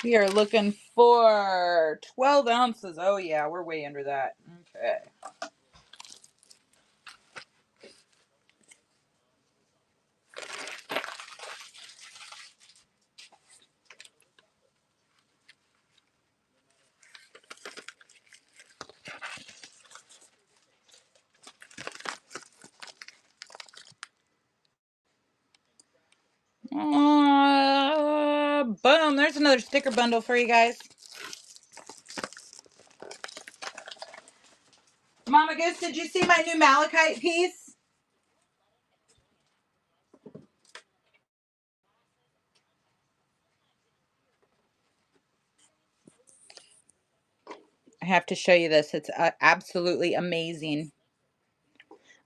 We are looking for 12 ounces. Oh, yeah, we're way under that. Okay. Boom. There's another sticker bundle for you guys. Mama Goose, did you see my new malachite piece? I have to show you this. It's absolutely amazing.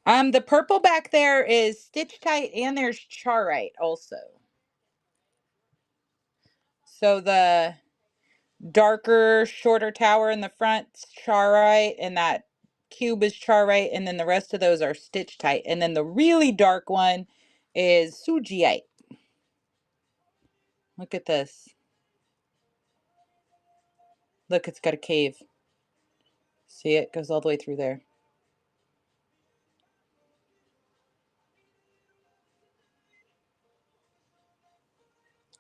The purple back there is Stitch-Tite and there's Charoite also. So the darker, shorter tower in the front, Charoite, and that cube is Charoite, and then the rest of those are Stitch-Tite. And then the really dark one is Sujite. Look at this. Look, it's got a cave. See it? Goes all the way through there.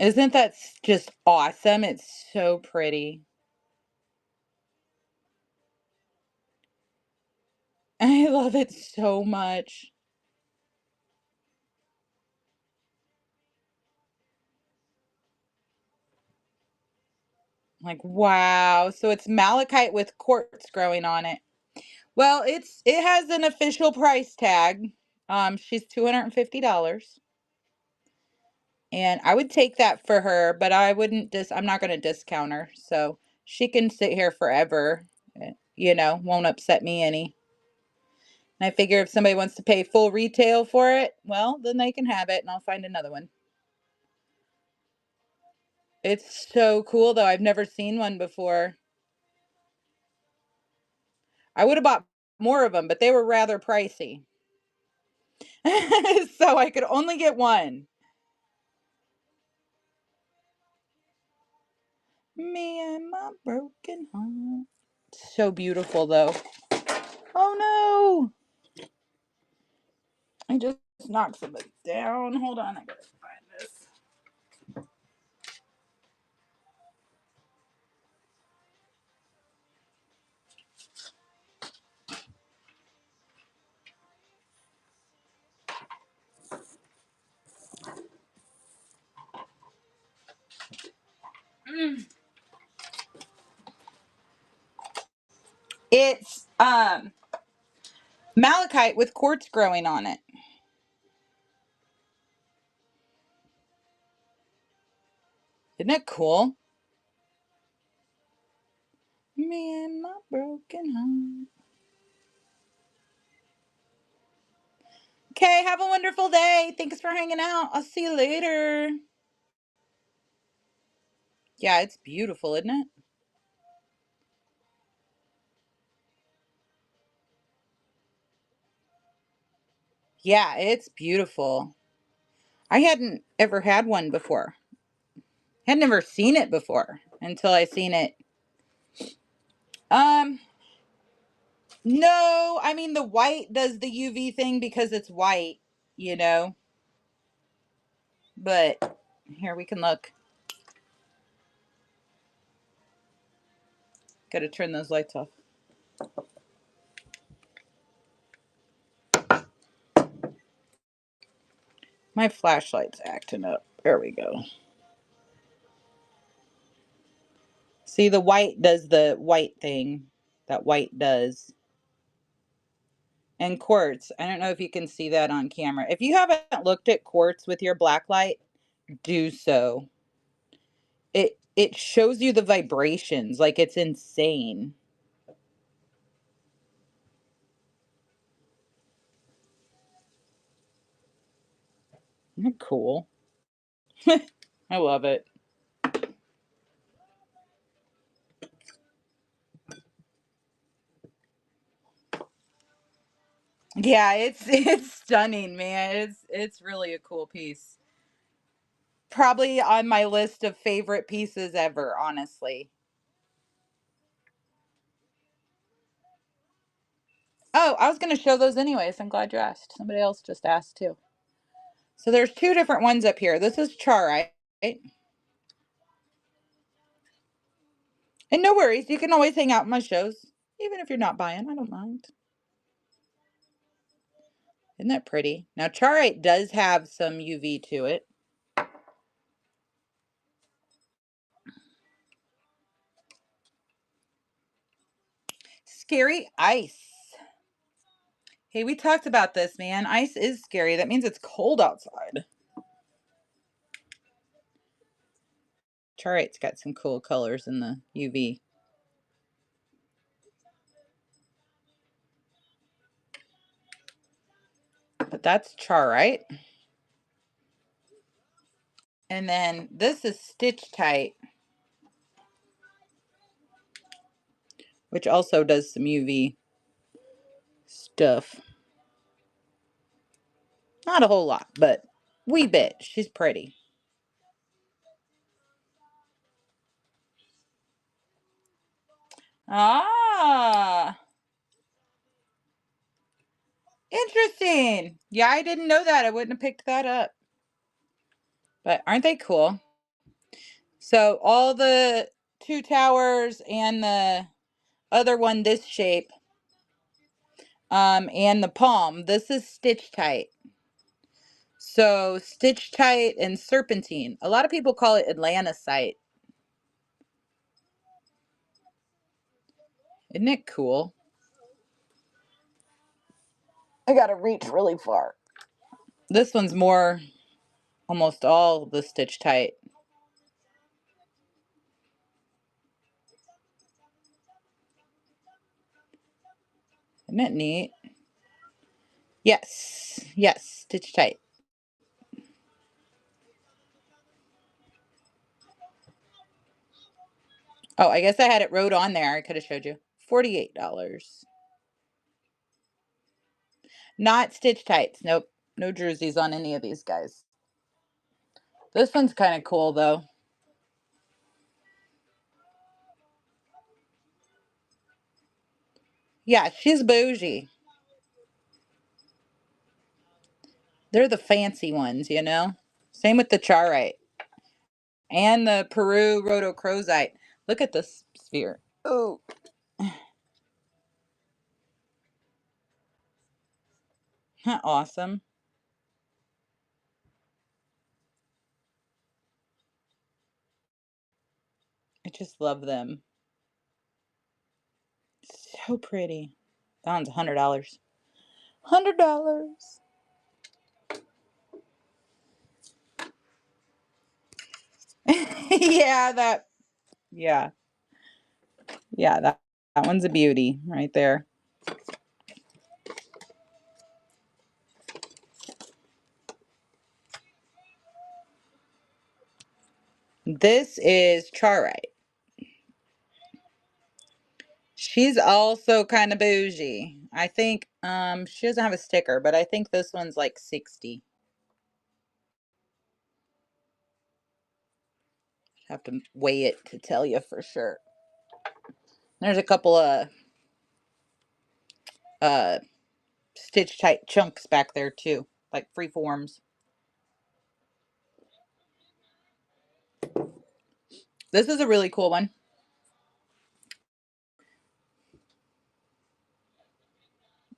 Isn't that just awesome? It's so pretty. I love it so much. Like, wow. So it's malachite with quartz growing on it. Well, it has an official price tag. She's $250. And I would take that for her, but I wouldn't I'm not going to discount her. So she can sit here forever. Won't upset me any. And I figure if somebody wants to pay full retail for it, well, then they can have it and I'll find another one. It's so cool though. I've never seen one before. I would have bought more of them, but they were rather pricey. So I could only get one. Me and my broken heart. So beautiful though. Oh no! I just knocked somebody down. Hold on, I gotta find this. It's malachite with quartz growing on it. Isn't it cool? Me and my broken heart. Okay, have a wonderful day. Thanks for hanging out. I'll see you later. Yeah, it's beautiful, isn't it? Yeah, it's beautiful. I hadn't ever had one before. Had never seen it before until I seen it. Um, no, I mean the white does the UV thing because it's white, you know. But here we can look. Got to turn those lights off. My flashlight's acting up. There we go. See, the white does the white thing that white does. And quartz, I don't know if you can see that on camera. If you haven't looked at quartz with your black light, do so. It shows you the vibrations, like it's insane. Isn't it cool? I love it. Yeah, it's stunning, man. It's really a cool piece. Probably on my list of favorite pieces ever, honestly. Oh, I was going to show those anyways. I'm glad you asked. Somebody else just asked too. So there's two different ones up here. This is charoite. And no worries, you can always hang out in my shows. Even if you're not buying, I don't mind. Isn't that pretty? Now, charoite does have some UV to it. Scary ice. Hey, we talked about this, man. Ice is scary. That means it's cold outside. Charoite's got some cool colors in the UV. But that's charoite. And then this is Stitch-Tite, which also does some UV stuff. Not a whole lot, but wee bit. She's pretty. Ah, interesting. Yeah, I didn't know that. I wouldn't have picked that up. But aren't they cool? So all the two towers and the other one this shape, and the palm, this is Stitch-Tite. So Stitch-Tite and serpentine. A lot of people call it Atlantisite. Isn't it cool? I gotta reach really far. This one's more almost all the Stitch Tight. Isn't it neat? Yes, yes, Stitch Tight. Oh, I guess I had it wrote on there. I could have showed you. $48. Not Stitch Tights. Nope. No jerseys on any of these guys. This one's kind of cool, though. Yeah, she's bougie. They're the fancy ones, you know? Same with the Charite and the Peru Rhodochrosite. Look at this sphere. Oh, isn't that awesome? I just love them. So pretty. That one's $100. $100. Yeah, yeah, yeah, that one's a beauty right there. This is Charite. She's also kind of bougie. I think she doesn't have a sticker, but I think this one's like 60. Have to weigh it to tell you for sure. There's a couple of uh Stitch Tight chunks back there too, like free forms. This is a really cool one.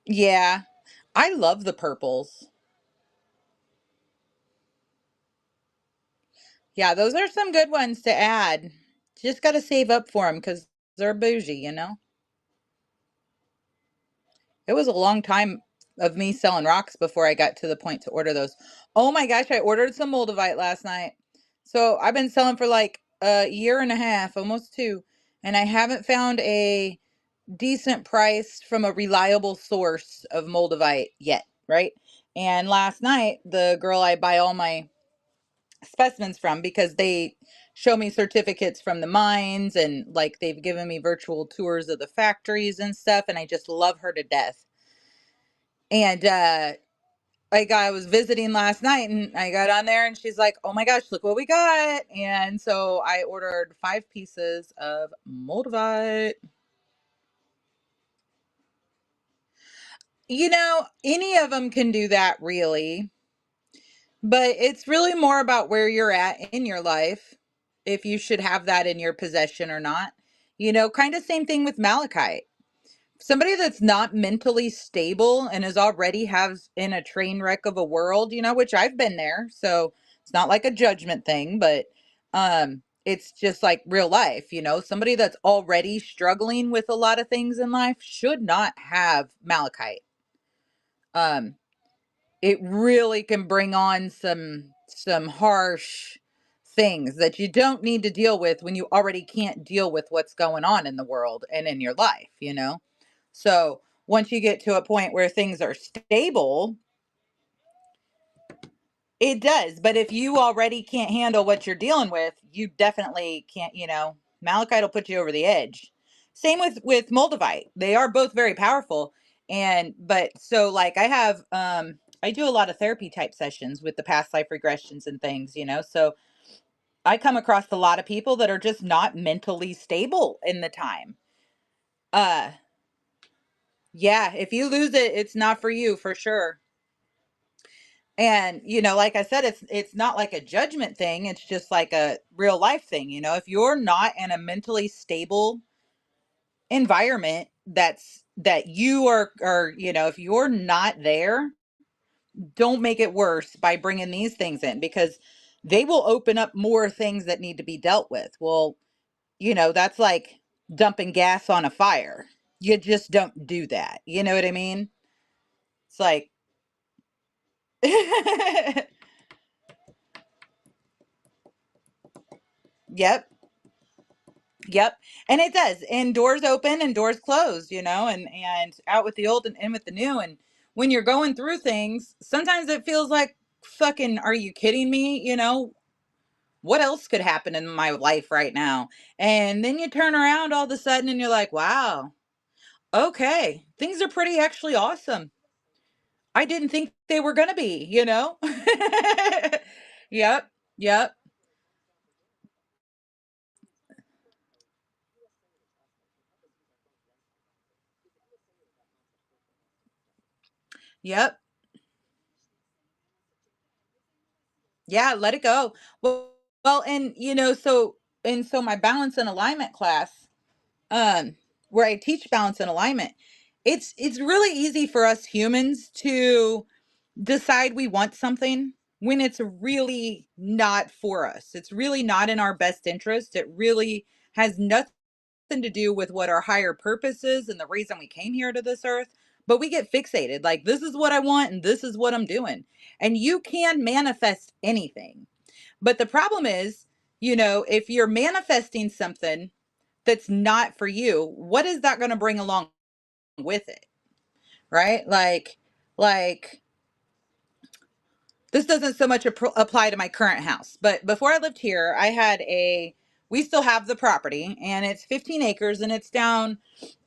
Yeah. I love the purples. Yeah, those are some good ones to add. Just got to save up for them because they're bougie, you know? It was a long time of me selling rocks before I got to the point to order those. Oh my gosh, I ordered some Moldavite last night. So I've been selling for like a year and a half, almost two, and I haven't found a decent price from a reliable source of Moldavite yet, right? And last night, the girl I buy all my specimens from, because they show me certificates from the mines and like they've given me virtual tours of the factories and stuff, and I just love her to death. And like I was visiting last night and I got on there and she's like, "Oh my gosh, look what we got." And so I ordered 5 pieces of Moldavite. You know, any of them can do that really, but it's really more about where you're at in your life, if you should have that in your possession or not. You know, kind of same thing with malachite. Somebody that's not mentally stable and is already has in a train wreck of a world, you know, which I've been there. So it's not like a judgment thing, but it's just like real life, you know. Somebody that's already struggling with a lot of things in life should not have malachite. Um it really can bring on some harsh things that you don't need to deal with when you already can't deal with what's going on in the world and in your life, you know? So, once you get to a point where things are stable, it does. But if you already can't handle what you're dealing with, you definitely can't, you know, malachite will put you over the edge. Same with moldavite. They are both very powerful. And but so like I do a lot of therapy type sessions with the past life regressions and things, you know. So I come across a lot of people that are just not mentally stable in the time. Uh yeah, if you lose it, it's not for you for sure. And, you know, like I said, it's not like a judgment thing, it's just like a real life thing, you know? If you're not in a mentally stable environment that you are, you know, if you're not there, don't make it worse by bringing these things in because they will open up more things that need to be dealt with. Well, you know, that's like dumping gas on a fire. You just don't do that. You know what I mean? It's like Yep. Yep. And it does. And doors open and doors close, and out with the old and in with the new. And when you're going through things, sometimes it feels like fucking, are you kidding me? What else could happen in my life right now? And then you turn around all of a sudden and you're like, wow, okay, things are pretty actually awesome. I didn't think they were going to be. Yep. Yep. Yep. Yeah, let it go. Well, and so my balance and alignment class, um, where I teach balance and alignment, it's really easy for us humans to decide we want something when it's really not for us. It's really not in our best interest. It really has nothing to do with what our higher purpose is and the reason we came here to this earth. But we get fixated like, this is what I want and this is what I'm doing. And you can manifest anything. But the problem is, if you're manifesting something that's not for you, what is that going to bring along with it? Right? Like this doesn't so much apply to my current house, but before I lived here, we still have the property and it's 15 acres and it's down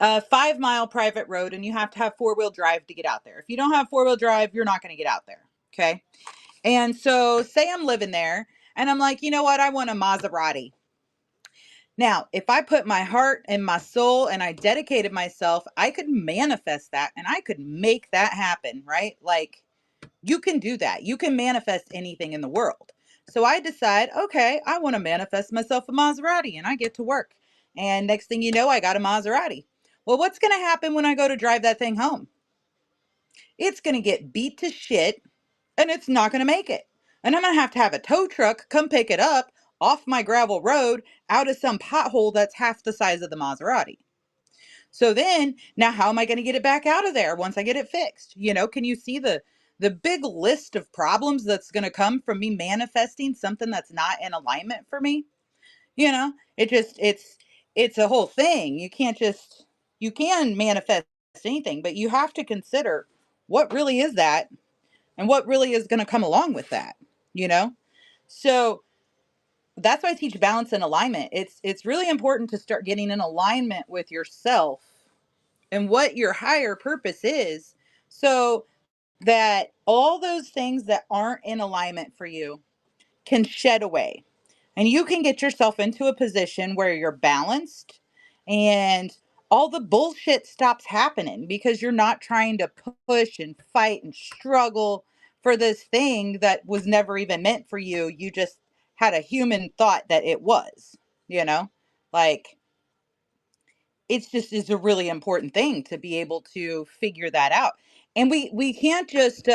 a 5 mile private road and you have to have four-wheel drive to get out there. If you don't have four-wheel drive, you're not going to get out there. Okay. And so say I'm living there and I'm like, you know what? I want a Maserati. Now, if I put my heart and my soul and I dedicated myself, I could manifest that and I could make that happen, right? Like you can do that. You can manifest anything in the world. So I decide, okay, I want to manifest myself a Maserati and I get to work. And next thing you know, I got a Maserati. Well, what's going to happen when I go to drive that thing home? It's going to get beat to shit and it's not going to make it. And I'm going to have a tow truck come pick it up off my gravel road out of some pothole that's half the size of the Maserati. So then, now how am I going to get it back out of there once I get it fixed? Can you see the big list of problems that's going to come from me manifesting something that's not in alignment for me? It's a whole thing. You can manifest anything, but you have to consider what really is that and what really is going to come along with that, you know? So that's why I teach balance and alignment. It's really important to start getting in alignment with yourself and what your higher purpose is so that all those things that aren't in alignment for you can shed away and you can get yourself into a position where you're balanced and all the bullshit stops happening because you're not trying to push and fight and struggle for this thing that was never even meant for you. You just had a human thought that it was, you know? Like it's just is a really important thing to be able to figure that out. And we can't just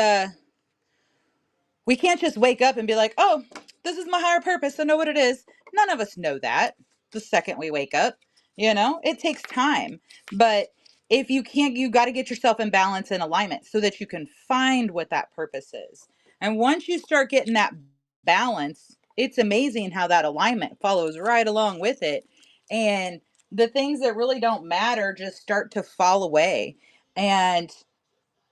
wake up and be like, "Oh, this is my higher purpose. I know what it is." None of us know that the second we wake up. It takes time. But if you can't, you got to get yourself in balance and alignment so that you can find what that purpose is. And once you start getting that balance, it's amazing how that alignment follows right along with it. And the things that really don't matter just start to fall away. And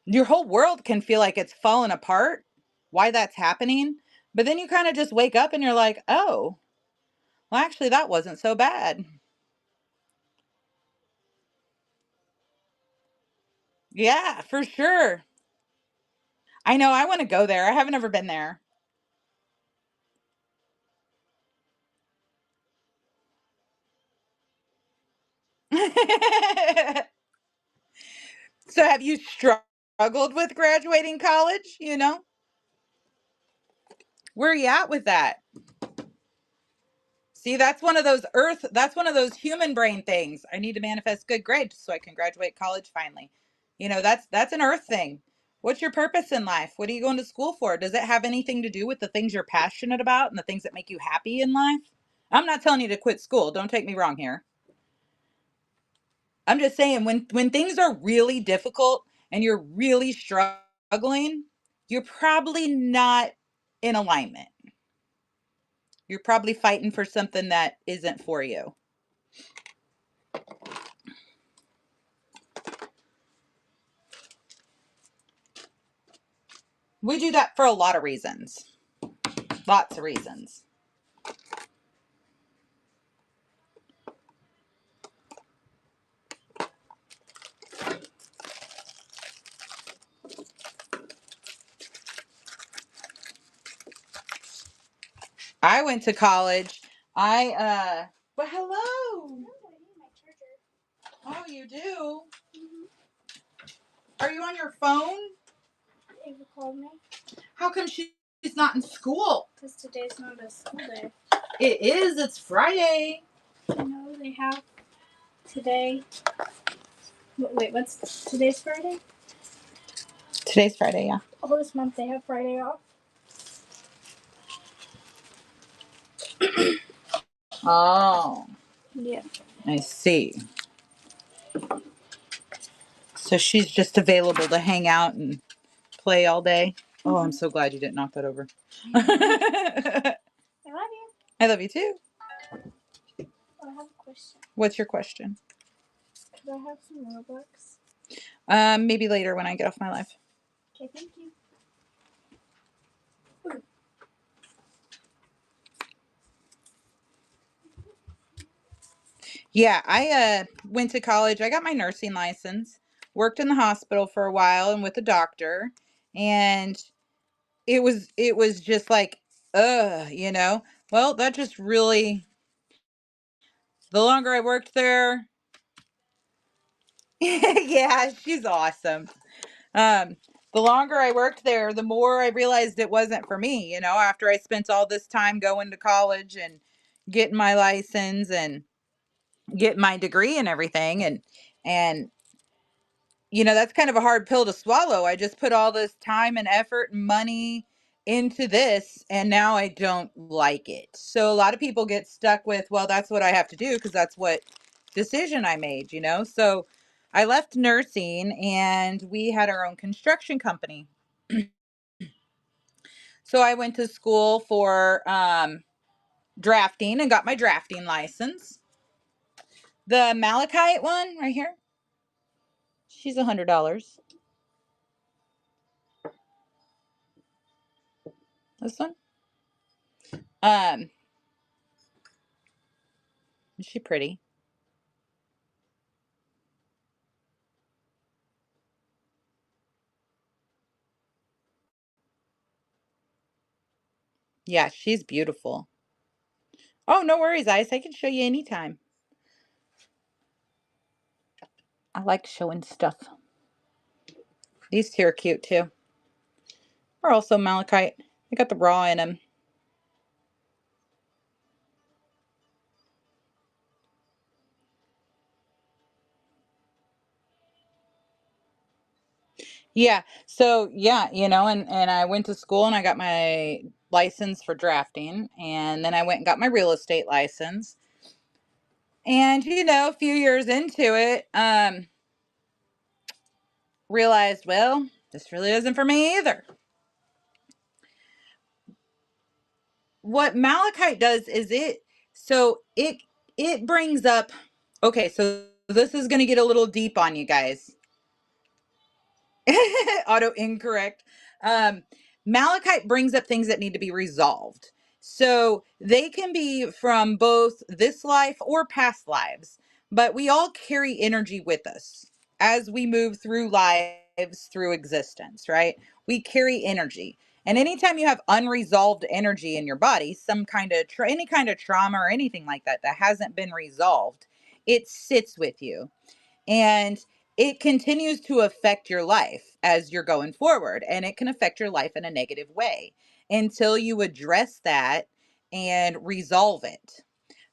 your whole world can feel like it's fallen apart, why that's happening. But then you kind of just wake up and you're like, oh, well, actually, that wasn't so bad. Yeah, for sure. I know. I want to go there. I haven't ever been there. So, have you struggled with graduating college? Where are you at with that? See, that's one of those human brain things. I need to manifest good grades so I can graduate college finally. That's an earth thing. What's your purpose in life? What are you going to school for? Does it have anything to do with the things you're passionate about and the things that make you happy in life? I'm not telling you to quit school. Don't take me wrong here. I'm just saying when things are really difficult and you're really struggling, you're probably not in alignment. You're probably fighting for something that isn't for you. We do that for a lot of reasons. Lots of reasons. I went to college. But hello. Oh, you do? Are you on your phone? Ava called me. How come she's not in school? Because today's not a school day. It is. It's Friday. No, they have today. Wait, what's today's Friday? Today's Friday, yeah. All this month they have Friday off. Oh, Yeah. I see. So she's just available to hang out and play all day. Oh, I'm so glad you didn't knock that over. I love you. I love you too. I have a question. What's your question? Could I have some Robux? Maybe later when I get off my live. Okay, thank you. Yeah, I went to college. I got my nursing license. Worked in the hospital for a while and with a doctor, and it was just like, you know. Well, that just really, the longer I worked there, yeah, she's awesome. Um, the longer I worked there, the more I realized it wasn't for me, you know, after I spent all this time going to college and getting my license and getting my degree and everything, and you know, that's kind of a hard pill to swallow. I just put all this time and effort and money into this, and now I don't like it. So a lot of people get stuck with, well, that's what I have to do because that's what decision I made, you know? So I left nursing and we had our own construction company. So I went to school for drafting and got my drafting license. The Malachite one right here, she's $100. This one. Um, is she pretty? Yeah, she's beautiful. Oh, no worries, Ice. I can show you anytime. I like showing stuff. These two are cute too. Are also malachite. They got the raw in them. Yeah. So yeah, you know, and I went to school and I got my license for drafting, and then I went and got my real estate license. And you know, a few years into it, realized, well, this really isn't for me either. What malachite does is it brings up, okay, so this is going to get a little deep on you guys. Auto incorrect. Um, Malachite brings up things that need to be resolved. So they can be from both this life or past lives, but we all carry energy with us as we move through lives, through existence, right? We carry energy. And anytime you have unresolved energy in your body, some kind of any kind of trauma or anything like that that hasn't been resolved, it sits with you and it continues to affect your life as you're going forward, and it can affect your life in a negative way until you address that and resolve it.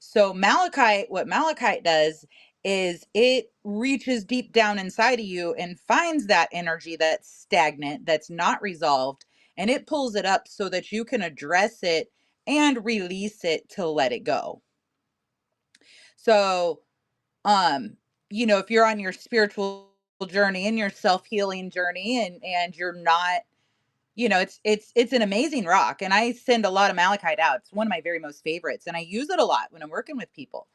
So malachite, what malachite does is it reaches deep down inside of you and finds that energy that's stagnant, that's not resolved, and it pulls it up so that you can address it and release it to let it go. So um you know, if you're on your spiritual journey and your self-healing journey, and you're not it's an amazing rock, and I send a lot of malachite out. It's one of my very most favorites, and I use it a lot when I'm working with people.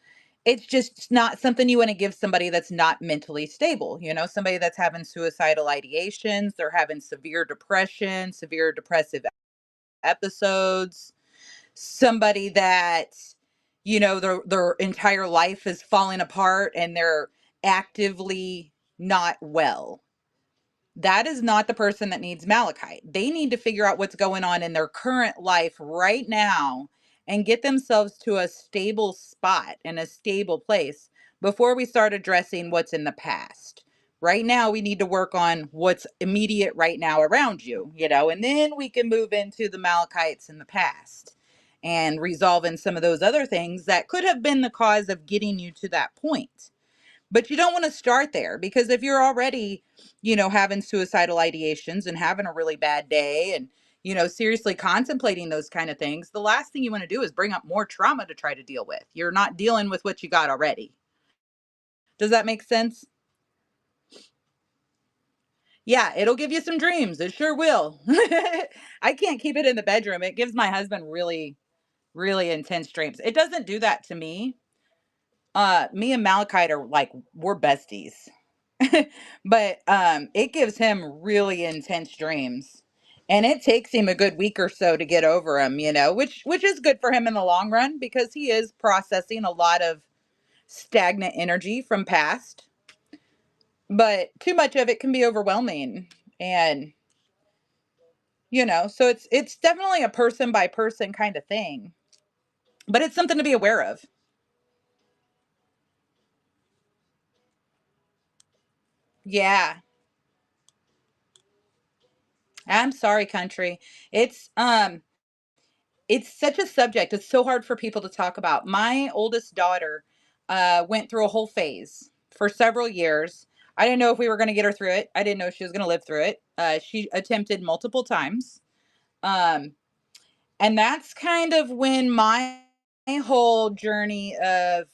It's just not something you want to give somebody that's not mentally stable, somebody that's having suicidal ideations, they're having severe depression, severe depressive episodes, somebody that their entire life is falling apart and they're actively not well. That is not the person that needs malachite. They need to figure out what's going on in their current life right now and get themselves to a stable spot and a stable place before we start addressing what's in the past. Right now, we need to work on what's immediate right now around you, and then we can move into the malachites in the past and resolving some of those other things that could have been the cause of getting you to that point. But you don't want to start there, because if you're already, having suicidal ideations and having a really bad day and, seriously contemplating those kind of things, the last thing you want to do is bring up more trauma to try to deal with. You're not dealing with what you got already. Does that make sense? Yeah, it'll give you some dreams. It sure will. I can't keep it in the bedroom. It gives my husband really, really intense dreams. It doesn't do that to me. Me and Malachite are like, we're besties. But it gives him really intense dreams. And it takes him a good week or so to get over them, which is good for him in the long run, because he is processing a lot of stagnant energy from past. But too much of it can be overwhelming. And so it's definitely a person by person kind of thing. But it's something to be aware of. Yeah. I'm sorry, country. It's um it's such a subject. It's so hard for people to talk about. My oldest daughter went through a whole phase for several years. I didn't know if we were going to get her through it. I didn't know if she was going to live through it. She attempted multiple times. Um, and that's kind of when my whole journey of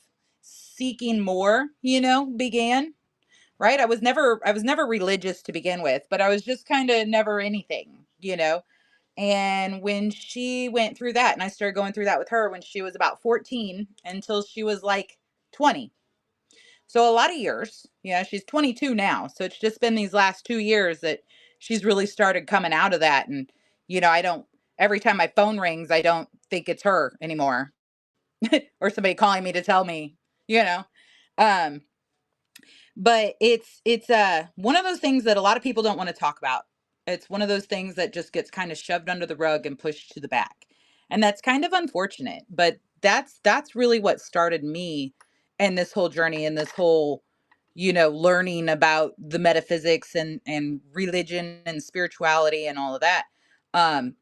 seeking more, began. Right? I was never religious to begin with, but I was just kind of never anything. And when she went through that, and I started going through that with her when she was about 14 until she was like 20. So a lot of years. Yeah, she's 22 now. So it's just been these last 2 years that she's really started coming out of that. And, I don't, every time my phone rings, I don't think it's her anymore, or somebody calling me to tell me, you know. Um, but it's one of those things that a lot of people don't want to talk about. It's one of those things that just gets kind of shoved under the rug and pushed to the back. And that's kind of unfortunate, but that's really what started me and this whole journey and this whole learning about the metaphysics and religion and spirituality and all of that. Um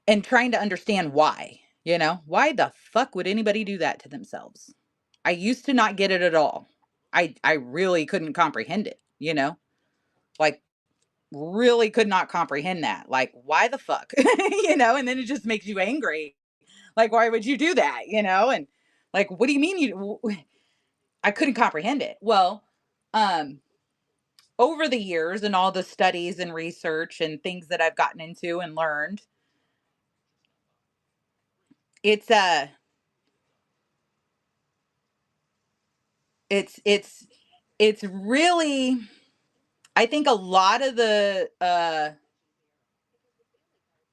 and trying to understand why the fuck would anybody do that to themselves? I used to not get it at all. I really couldn't comprehend it. Like, really could not comprehend that. Like, why the fuck? And then it just makes you angry. Like, why would you do that? And like, what do you mean I couldn't comprehend it. Well, um over the years and all the studies and research and things that I've gotten into and learned, it's it's it's really, I think a lot of the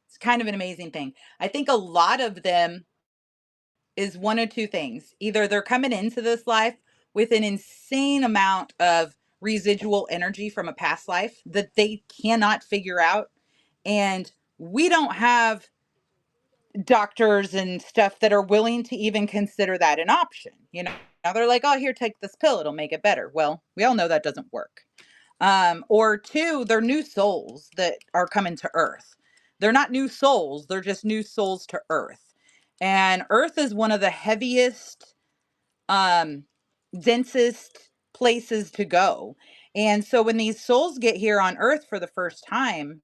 it's kind of an amazing thing. I think a lot of them is one of two things. Either they're coming into this life with an insane amount of residual energy from a past life that they cannot figure out. And we don't have doctors and stuff that are willing to even consider that an option. Now they're like, oh, here, take this pill, it'll make it better. Well, we all know that doesn't work. Or two, they're new souls that are coming to Earth. They're not new souls, they're just new souls to Earth. And Earth is one of the heaviest, um, densest places to go. And so when these souls get here on Earth for the first time,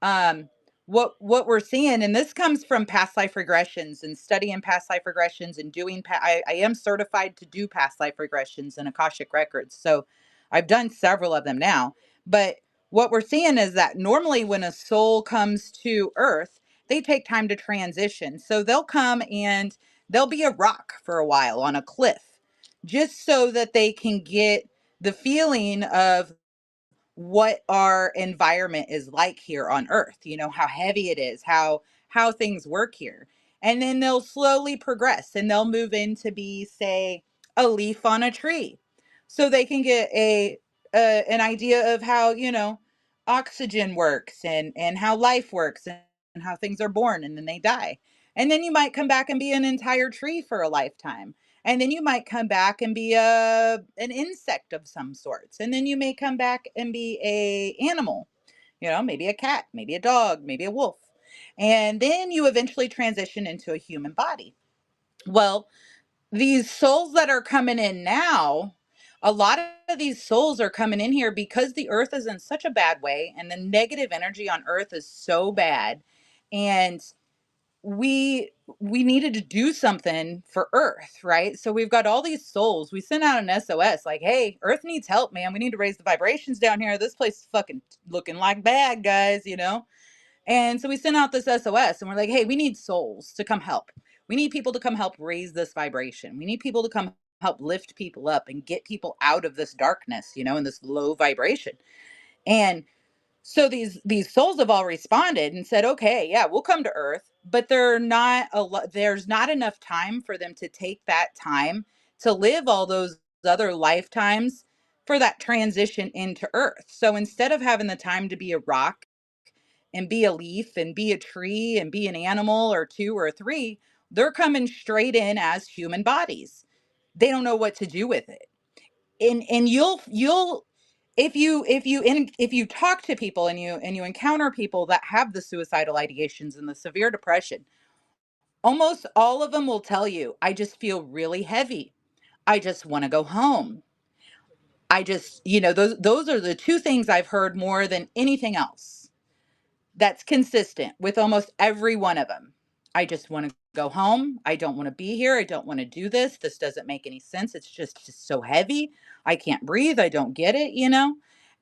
um, what we're seeing, and this comes from past life regressions and studying past life regressions and doing, I am certified to do past life regressions and Akashic records. So I've done several of them now. But what we're seeing is that normally when a soul comes to earth, they take time to transition. So they'll come and they'll be a rock for a while on a cliff just so that they can get the feeling of what our environment is like here on earth, how heavy it is, how things work here. And then they'll slowly progress and they'll move in to be, say, a leaf on a tree, so they can get an idea of how, oxygen works and how life works and how things are born and then they die. And then you might come back and be an entire tree for a lifetime, and then you might come back and be an insect of some sorts, and then you may come back and be a animal, maybe a cat, maybe a dog, maybe a wolf, and then you eventually transition into a human body. Well, these souls that are coming in now, a lot of these souls are coming in here because the earth is in such a bad way and the negative energy on earth is so bad, and we we needed to do something for earth, right? So we've got all these souls. We sent out an SOS like, hey, earth needs help, man. We need to raise the vibrations down here. This place is fucking looking like bad, guys. And so we sent out this SOS and we're like, hey, we need souls to come help. We need people to come help raise this vibration. We need people to come help lift people up and get people out of this darkness, and this low vibration. And so these souls have all responded and said, okay, yeah, we'll come to earth, but there's not enough time for them to take that time to live all those other lifetimes for that transition into earth. So instead of having the time to be a rock and be a leaf and be a tree and be an animal or two or three, they're coming straight in as human bodies. They don't know what to do with it. And you'll if you talk to people and you encounter people that have the suicidal ideations and the severe depression, almost all of them will tell you, I just feel really heavy. I just want to go home. I just, those are the two things I've heard more than anything else. That's consistent with almost every one of them. I just want to go home. I don't want to be here. I don't want to do this. This doesn't make any sense. It's just so heavy. I can't breathe. I don't get it.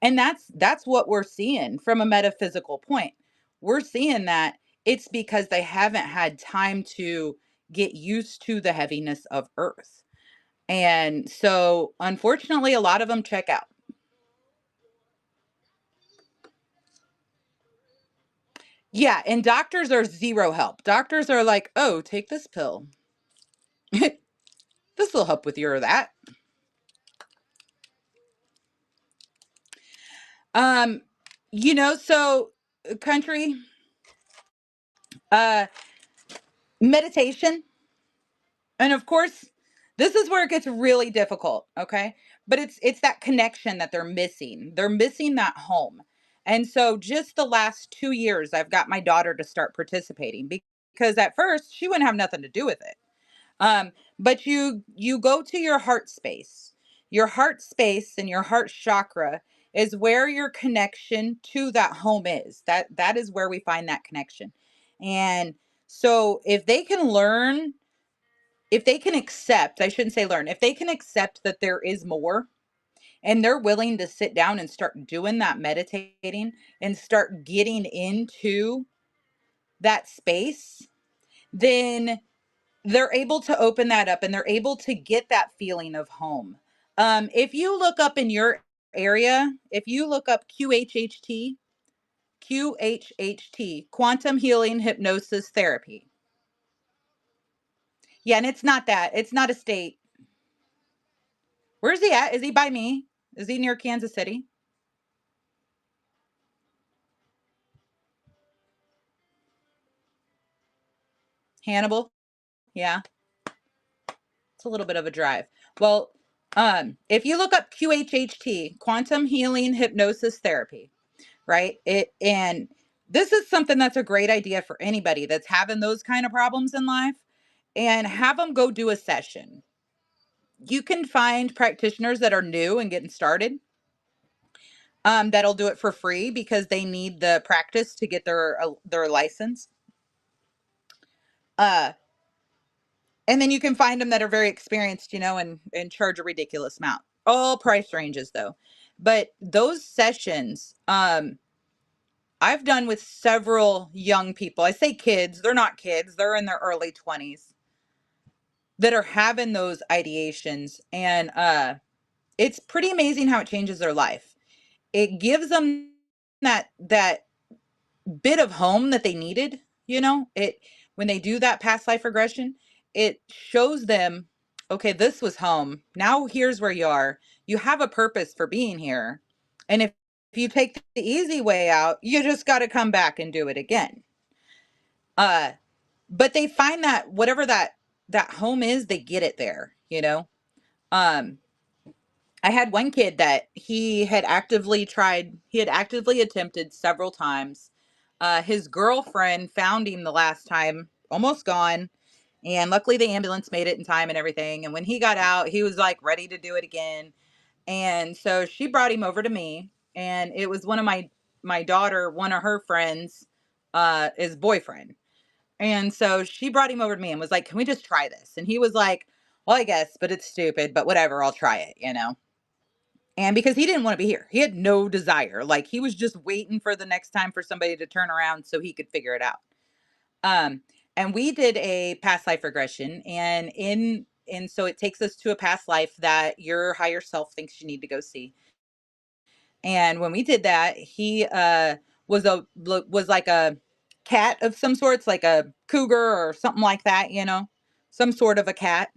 And that's what we're seeing from a metaphysical point. We're seeing that it's because they haven't had time to get used to the heaviness of earth. And so unfortunately a lot of them check out. Yeah, and doctors are zero help. Doctors are like, "Oh, take this pill. This will help with your or that." Um, so country, uh, meditation, and of course, this is where it gets really difficult, okay? But it's that connection that they're missing. They're missing that home. And so just the last 2 years, I've got my daughter to start participating because at first she wouldn't have nothing to do with it. But you go to your heart space. Your heart space and your heart chakra is where your connection to that home is. That is where we find that connection. And so if they can accept, I shouldn't say learn, if they can accept that there is more and they're willing to sit down and start doing that meditating and start getting into that space, then they're able to open that up and they're able to get that feeling of home. If you look up in your area, if you look up QHHT, quantum healing hypnosis therapy. Yeah, and it's not that. It's not a state. Where's he at? Is he by me? Is he near Kansas City? Hannibal? Yeah, it's a little bit of a drive. Well, if you look up QHHT, quantum healing hypnosis therapy, right? And this is something that's a great idea for anybody that's having those kind of problems in life, and have them go do a session. You can find practitioners that are new and getting started, that'll do it for free because they need the practice to get their license. Uh, and then you can find them that are very experienced, and charge a ridiculous amount. All price ranges though. But those sessions, I've done with several young people. I say kids, they're not kids, they're in their early 20s that are having those ideations. And it's pretty amazing how it changes their life. It gives them that bit of home that they needed, you know? It when they do that past life regression, it shows them, okay, this was home. Now here's where you are. You have a purpose for being here. And if you take the easy way out, you just got to come back and do it again. Uh but they find that whatever that home is, they get it there, you know? Um I had one kid that he had actively attempted several times. His girlfriend found him the last time, almost gone. And luckily the ambulance made it in time and everything. And when he got out, he was like ready to do it again. And so she brought him over to me. And it was one of my daughter, one of her friends, his boyfriend. And so she brought him over to me and was like, "Can we just try this?" And he was like, "Well, I guess, but it's stupid, but whatever, I'll try it, you know." And because he didn't want to be here, he had no desire. Like he was just waiting for the next time for somebody to turn around so he could figure it out. Um, and we did a past life regression, and so it takes us to a past life that your higher self thinks you need to go see. And when we did that, he was like a cat of some sorts, like a cougar or something like that, you know, some sort of a cat.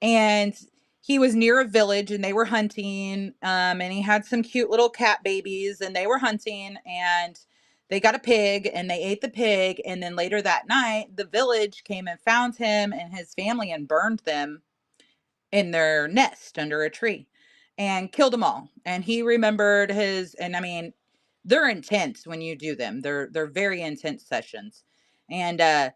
And he was near a village and they were hunting, and he had some cute little cat babies and they were hunting, and they got a pig and they ate the pig, and then later that night the village came and found him and his family and burned them in their nest under a tree and killed them all. And he remembered his, and I mean, they're intense when you do them. They're very intense sessions. And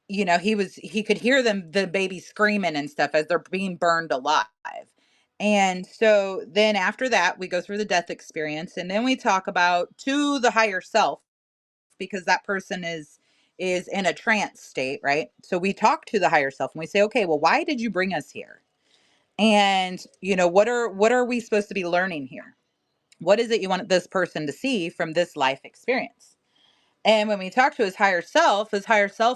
you know, he could hear the babies screaming and stuff as they're being burned alive. And so then after that, we go through the death experience, and then we talk about to the higher self, because that person is in a trance state, right? So we talk to the higher self and we say, "Okay, well, why did you bring us here? And, you know, what are we supposed to be learning here? What is it you want this person to see from this life experience?" And when we talked to his higher self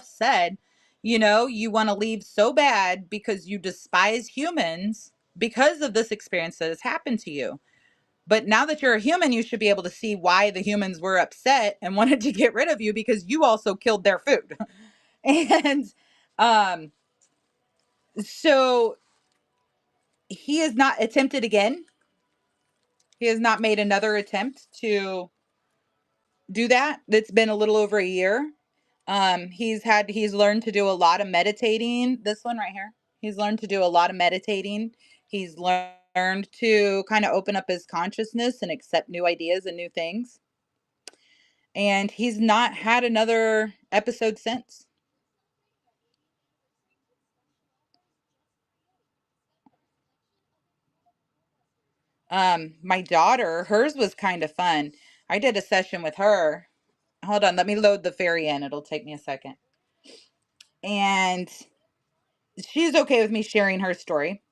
said, "You know, you want to leave so bad because you despise humans because of this experience that has happened to you. But now that you're a human, you should be able to see why the humans were upset and wanted to get rid of you because you also killed their food." And um so he has not attempted again. He has not made another attempt to do that. It's been a little over a year. He's learned to do a lot of meditating. This one right here. He's learned to do a lot of meditating. He's learned to kind of open up his consciousness and accept new ideas and new things. And he's not had another episode since. My daughter, hers was kind of fun. I did a session with her. Hold on, let me load the fairy in. It'll take me a second. And she's okay with me sharing her story.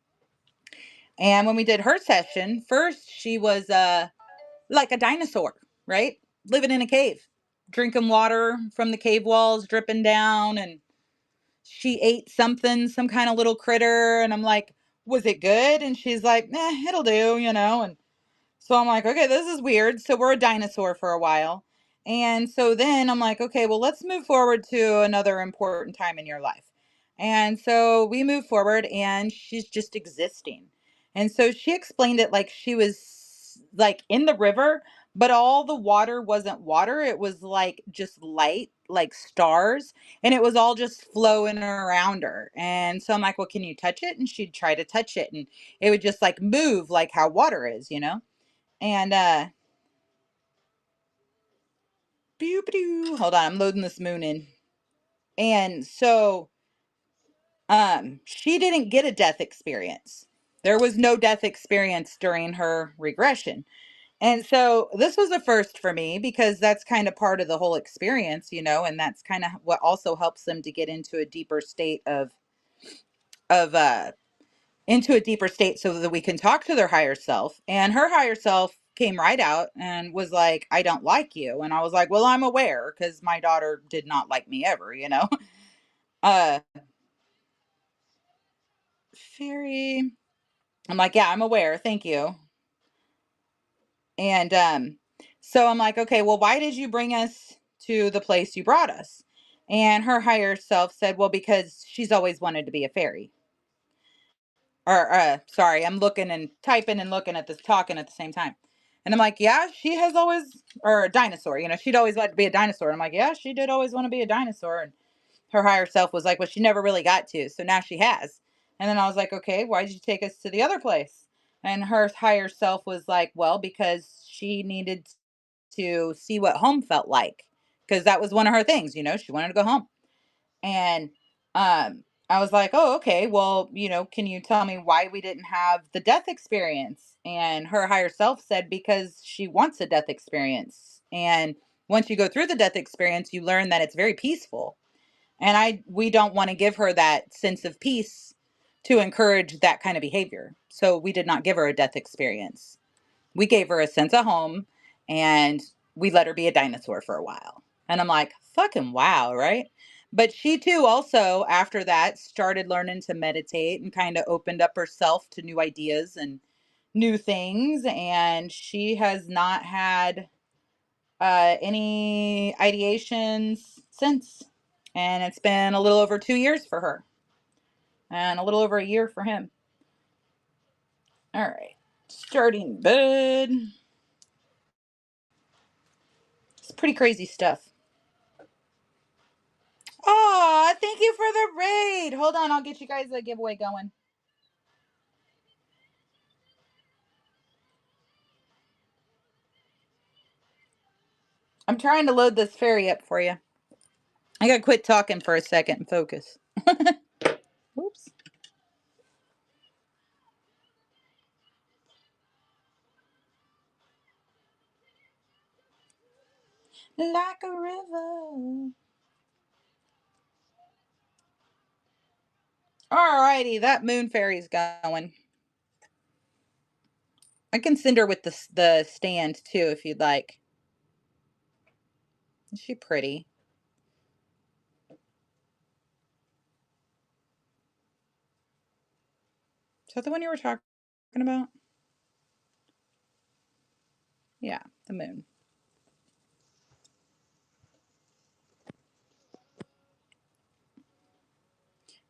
And when we did her session, first she was like a dinosaur, right? Living in a cave, drinking water from the cave walls dripping down, and she ate something, some kind of little critter, and I'm like, "Was it good?" And she's like, "It'll do, you know." And so I'm like, "Okay, this is weird." So we're a dinosaur for a while. And so then I'm like, "Okay, well, let's move forward to another important time in your life." And so we move forward and she's just existing. And so she explained it like she was like in the river, but all the water wasn't water. It was like just light, like stars, and it was all just flowing around her. And so I'm like, "Well, can you touch it?" And she'd try to touch it and it would just like move like how water is, you know? And hold on, I'm loading this moon in. And so she didn't get a death experience. There was no death experience during her regression. And so this was a first for me because that's kind of part of the whole experience, you know, and that's kind of what also helps them to get into a deeper state of into a deeper state so that we can talk to their higher self. And her higher self came right out and was like, I don't like you. And I was like, well, I'm aware because my daughter did not like me ever. Uh, Fairy. I'm like, yeah, I'm aware. Thank you. And so I'm like, okay, well, why did you bring us to the place you brought us? And her higher self said, well, because she's always wanted to be a fairy. Or sorry, I'm looking and typing and looking at this talking at the same time. And I'm like, yeah, she has always or a dinosaur, she'd always wanted to be a dinosaur. And I'm like, yeah, she did always want to be a dinosaur. And her higher self was like, well, she never really got to. So now she has. And then I was like, okay, why did you take us to the other place? And her higher self was like, well, because she needed to see what home felt like. Because that was one of her things, she wanted to go home. And I was like, oh, okay, well, can you tell me why we didn't have the death experience? And her higher self said, because she wants a death experience. And once you go through the death experience, you learn that it's very peaceful. And we don't want to give her that sense of peace to encourage that kind of behavior. So we did not give her a death experience. We gave her a sense of home and we let her be a dinosaur for a while. And I'm like, fucking wow, right? But she too also after that started learning to meditate and kind of opened up herself to new ideas and new things, and she has not had any ideations since. And it's been a little over 2 years for her and a little over a year for him. All right. Starting bed. It's pretty crazy stuff. Oh, thank you for the raid. Hold on, I'll get you guys a giveaway going. I'm trying to load this fairy up for you. I gotta quit talking for a second and focus. Whoops. Like a river. Alrighty, that moon fairy's going. I can send her with the stand too if you'd like. Is she pretty? Is that the one you were talking about? Yeah, the moon.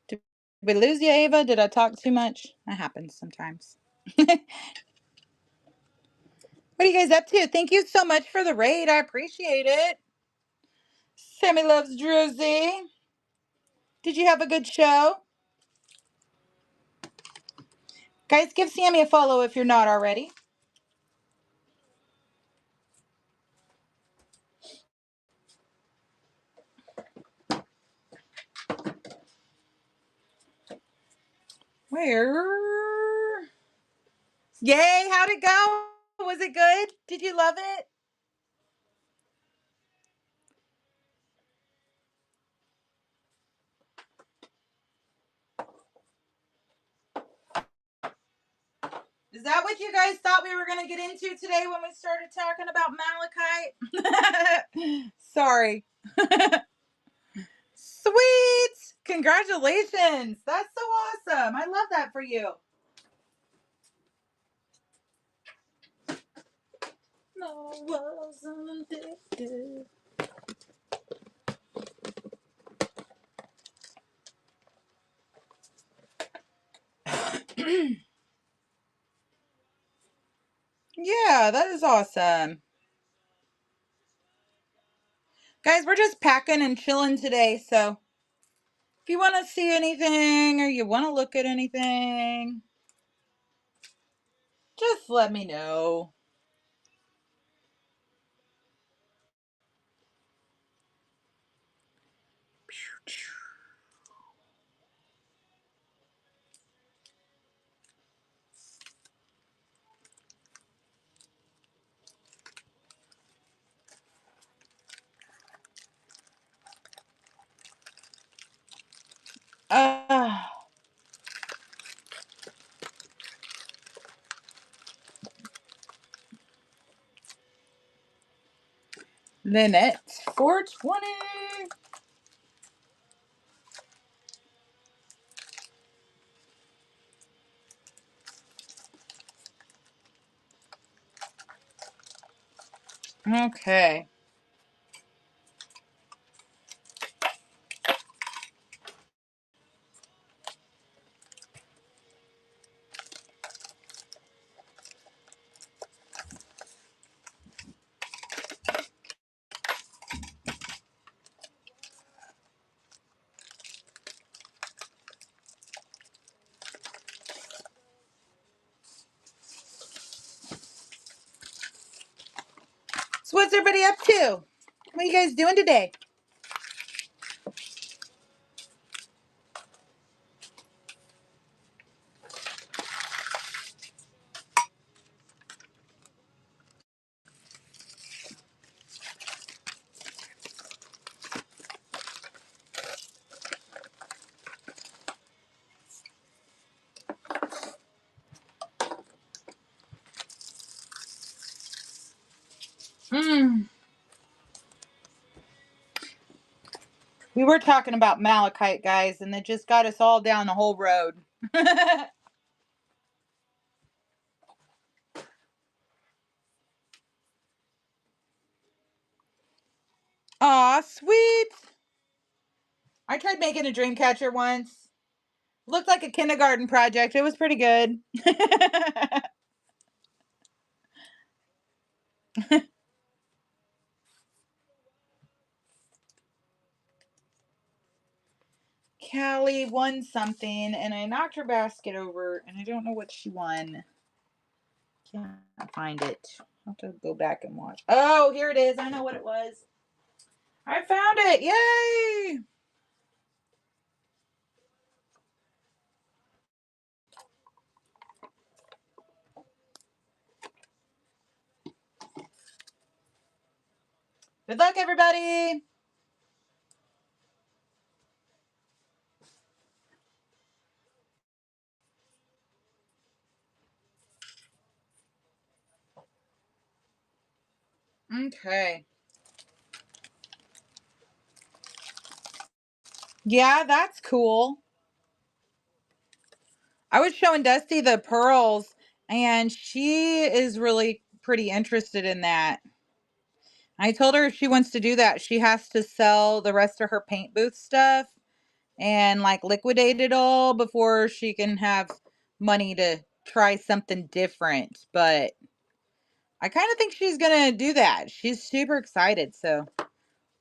Did we lose you, Ava? Did I talk too much? That happens sometimes. What are you guys up to? Thank you so much for the raid. I appreciate it. Sammy loves Druzy. Did you have a good show? Guys, give Sammy a follow if you're not already. Where? Yay, how'd it go? Was it good? Did you love it? Is that what you guys thought we were going to get into today when we started talking about Malachite? Sorry. Sweet! Congratulations! That's so awesome. I love that for you. No, wasn't addicted. Yeah, that is awesome. Guys, we're just packing and chilling today, so if you want to see anything or you want to look at anything, just let me know. Uh, Lynette, 420. Okay. So what's everybody up to? What are you guys doing today? We were talking about malachite, guys, and it just got us all down the whole road. Aw, sweet. I tried making a dream catcher once. Looked like a kindergarten project. It was pretty good. Callie won something, and I knocked her basket over, and I don't know what she won. Can't find it. I'll have to go back and watch. Oh, here it is. I know what it was. I found it. Yay! Good luck, everybody. Okay. Yeah, that's cool. I was showing Dusty the pearls, and she is really pretty interested in that. I told her if she wants to do that, she has to sell the rest of her paint booth stuff and like liquidate it all before she can have money to try something different. But I kind of think she's going to do that. She's super excited. So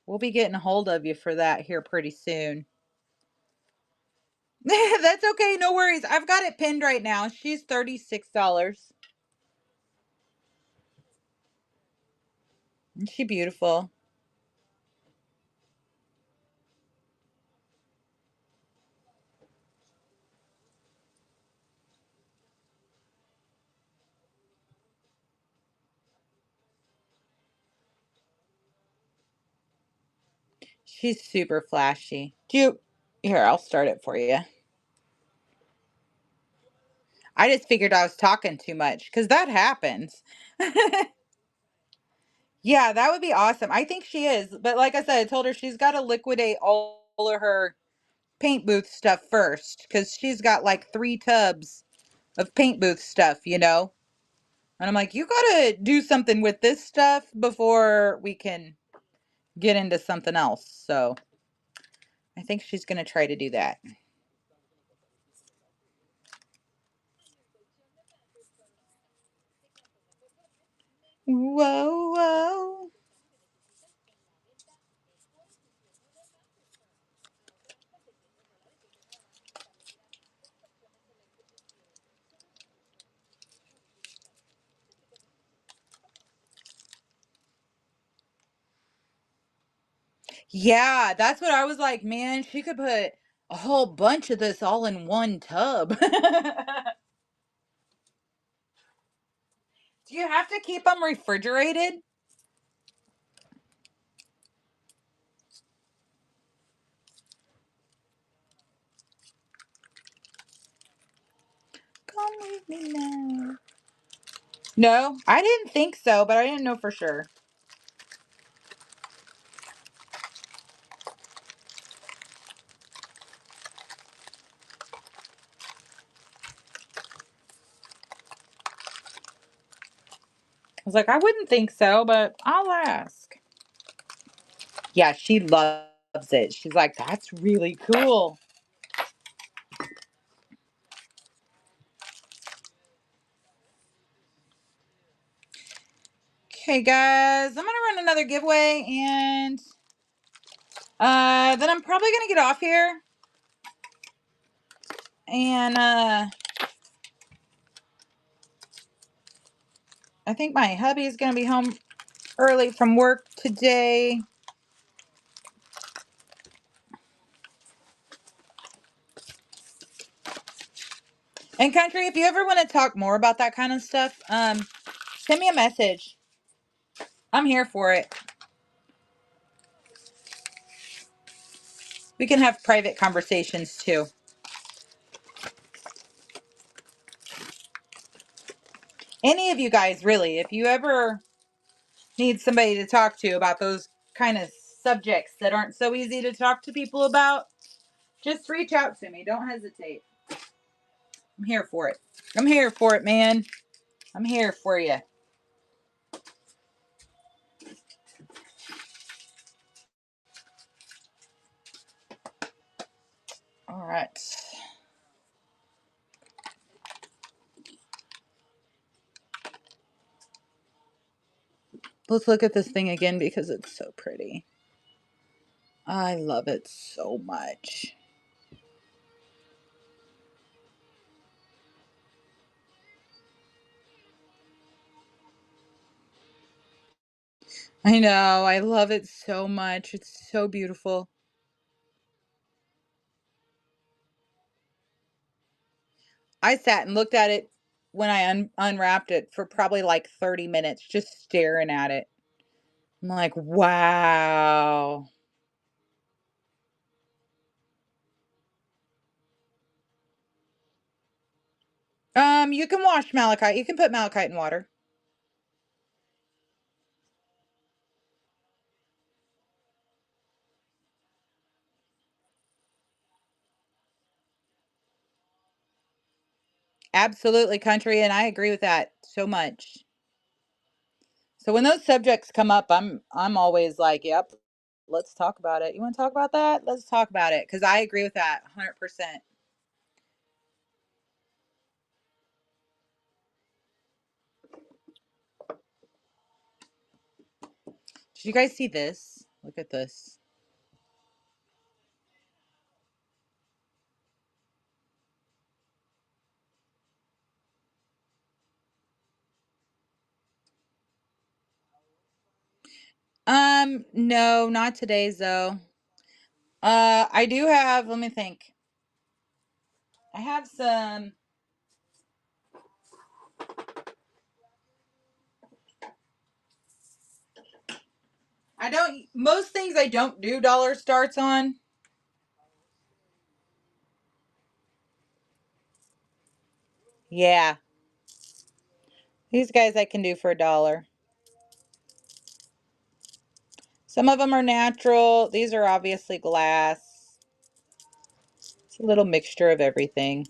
we'll be getting a hold of you for that here pretty soon. That's okay. No worries. I've got it pinned right now. She's $36. Isn't she beautiful? She's super flashy. Here, I'll start it for you. I just figured I was talking too much because that happens. Yeah, that would be awesome. I think she is. But like I said, I told her she's got to liquidate all of her paint booth stuff first because she's got like 3 tubs of paint booth stuff. And I'm like, you got to do something with this stuff before we can get into something else. So I think she's going to try to do that. Whoa, whoa. Yeah, that's what I was like, man, she could put a whole bunch of this all in one tub. Do you have to keep them refrigerated? Come with me now. No, I didn't think so, but I didn't know for sure. was like, I wouldn't think so, but I'll ask. Yeah, she loves it. She's like, that's really cool. Okay, guys, I'm gonna run another giveaway, and then I'm probably gonna get off here. And I think my hubby is gonna be home early from work today. And Country, if you ever want to talk more about that kind of stuff, send me a message. I'm here for it. We can have private conversations too. Any of you guys, really, if you ever need somebody to talk to about those kind of subjects that aren't so easy to talk to people about, just reach out to me. Don't hesitate. I'm here for it. I'm here for it, man. I'm here for you. All right. Let's look at this thing again because it's so pretty. I love it so much. I know. I love it so much. It's so beautiful. I sat and looked at it when I unwrapped it for probably like 30 minutes, just staring at it. I'm like, wow. You can wash malachite. You can put malachite in water. Absolutely, Country, and I agree with that so much. So when those subjects come up, I'm always like, "Yep, let's talk about it. You want to talk about that? Let's talk about it." Because I agree with that 100%. Did you guys see this? Look at this. No, not today's though. I do have, let me think. I have some, most things I don't do dollar starts on. Yeah. These guys I can do for $1. Some of them are natural. These are obviously glass. It's a little mixture of everything.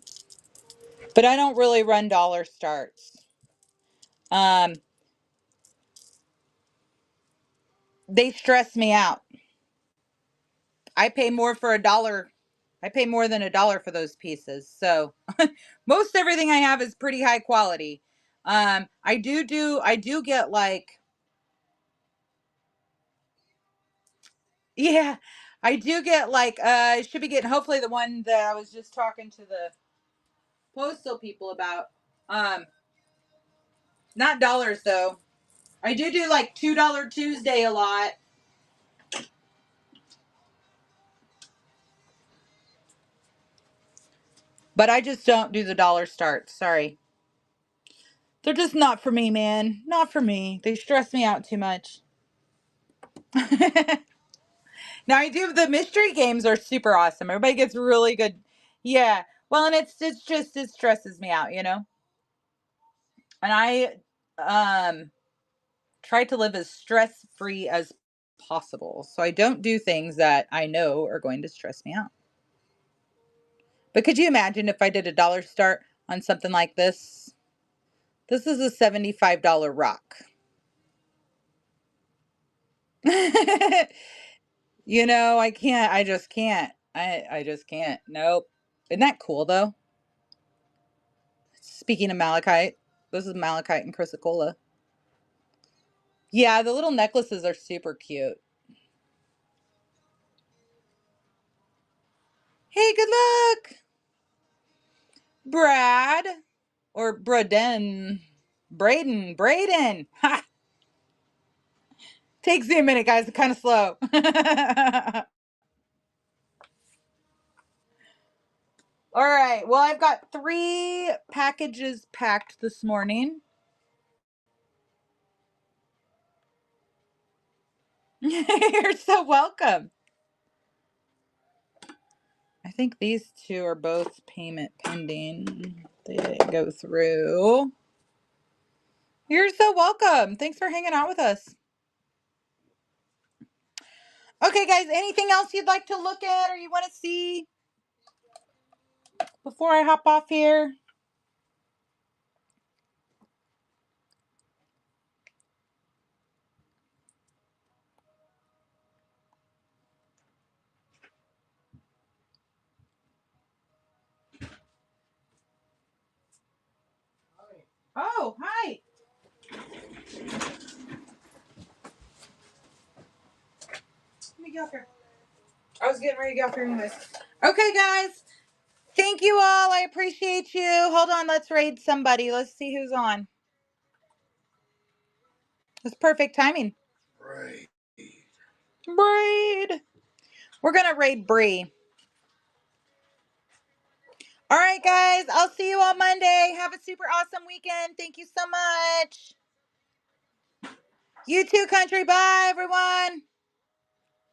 But I don't really run dollar starts. Um, they stress me out. I pay more for $1. I pay more than $1 for those pieces. So most everything I have is pretty high quality. I do get like, yeah, I do get like, I should be getting hopefully the one that I was just talking to the postal people about. Um, Not dollars though. I do like $2 Tuesday a lot. But I just don't do the dollar starts. Sorry. They're just not for me, man. Not for me. They stress me out too much. Now I do the mystery games are super awesome. Everybody gets really good. Yeah. Well, and it's just it stresses me out, you know. And I try to live as stress-free as possible. So I don't do things that I know are going to stress me out. But could you imagine if I did a dollar start on something like this? This is a $75 rock. You know, I can't. I just can't. I just can't. Nope. Isn't that cool though? Speaking of malachite, this is malachite and chrysocolla. Yeah, the little necklaces are super cute. Hey, good luck, Brad or Braden. Braden. Ha! Takes me a minute, guys. It's kind of slow. All right. Well, I've got 3 packages packed this morning. You're so welcome. I think these 2 are both payment pending. They go through. You're so welcome. Thanks for hanging out with us. Okay, guys, anything else you'd like to look at or you want to see before I hop off here? Oh, hi. Let me get off here. I was getting ready to get off here anyways. Okay, guys. Thank you all. I appreciate you. Hold on. Let's raid somebody. Let's see who's on. It's perfect timing. Right. Raid. We're going to raid Bree. All right, guys. I'll see you on Monday. Have a super awesome weekend. Thank you so much. You too, country. Bye, everyone.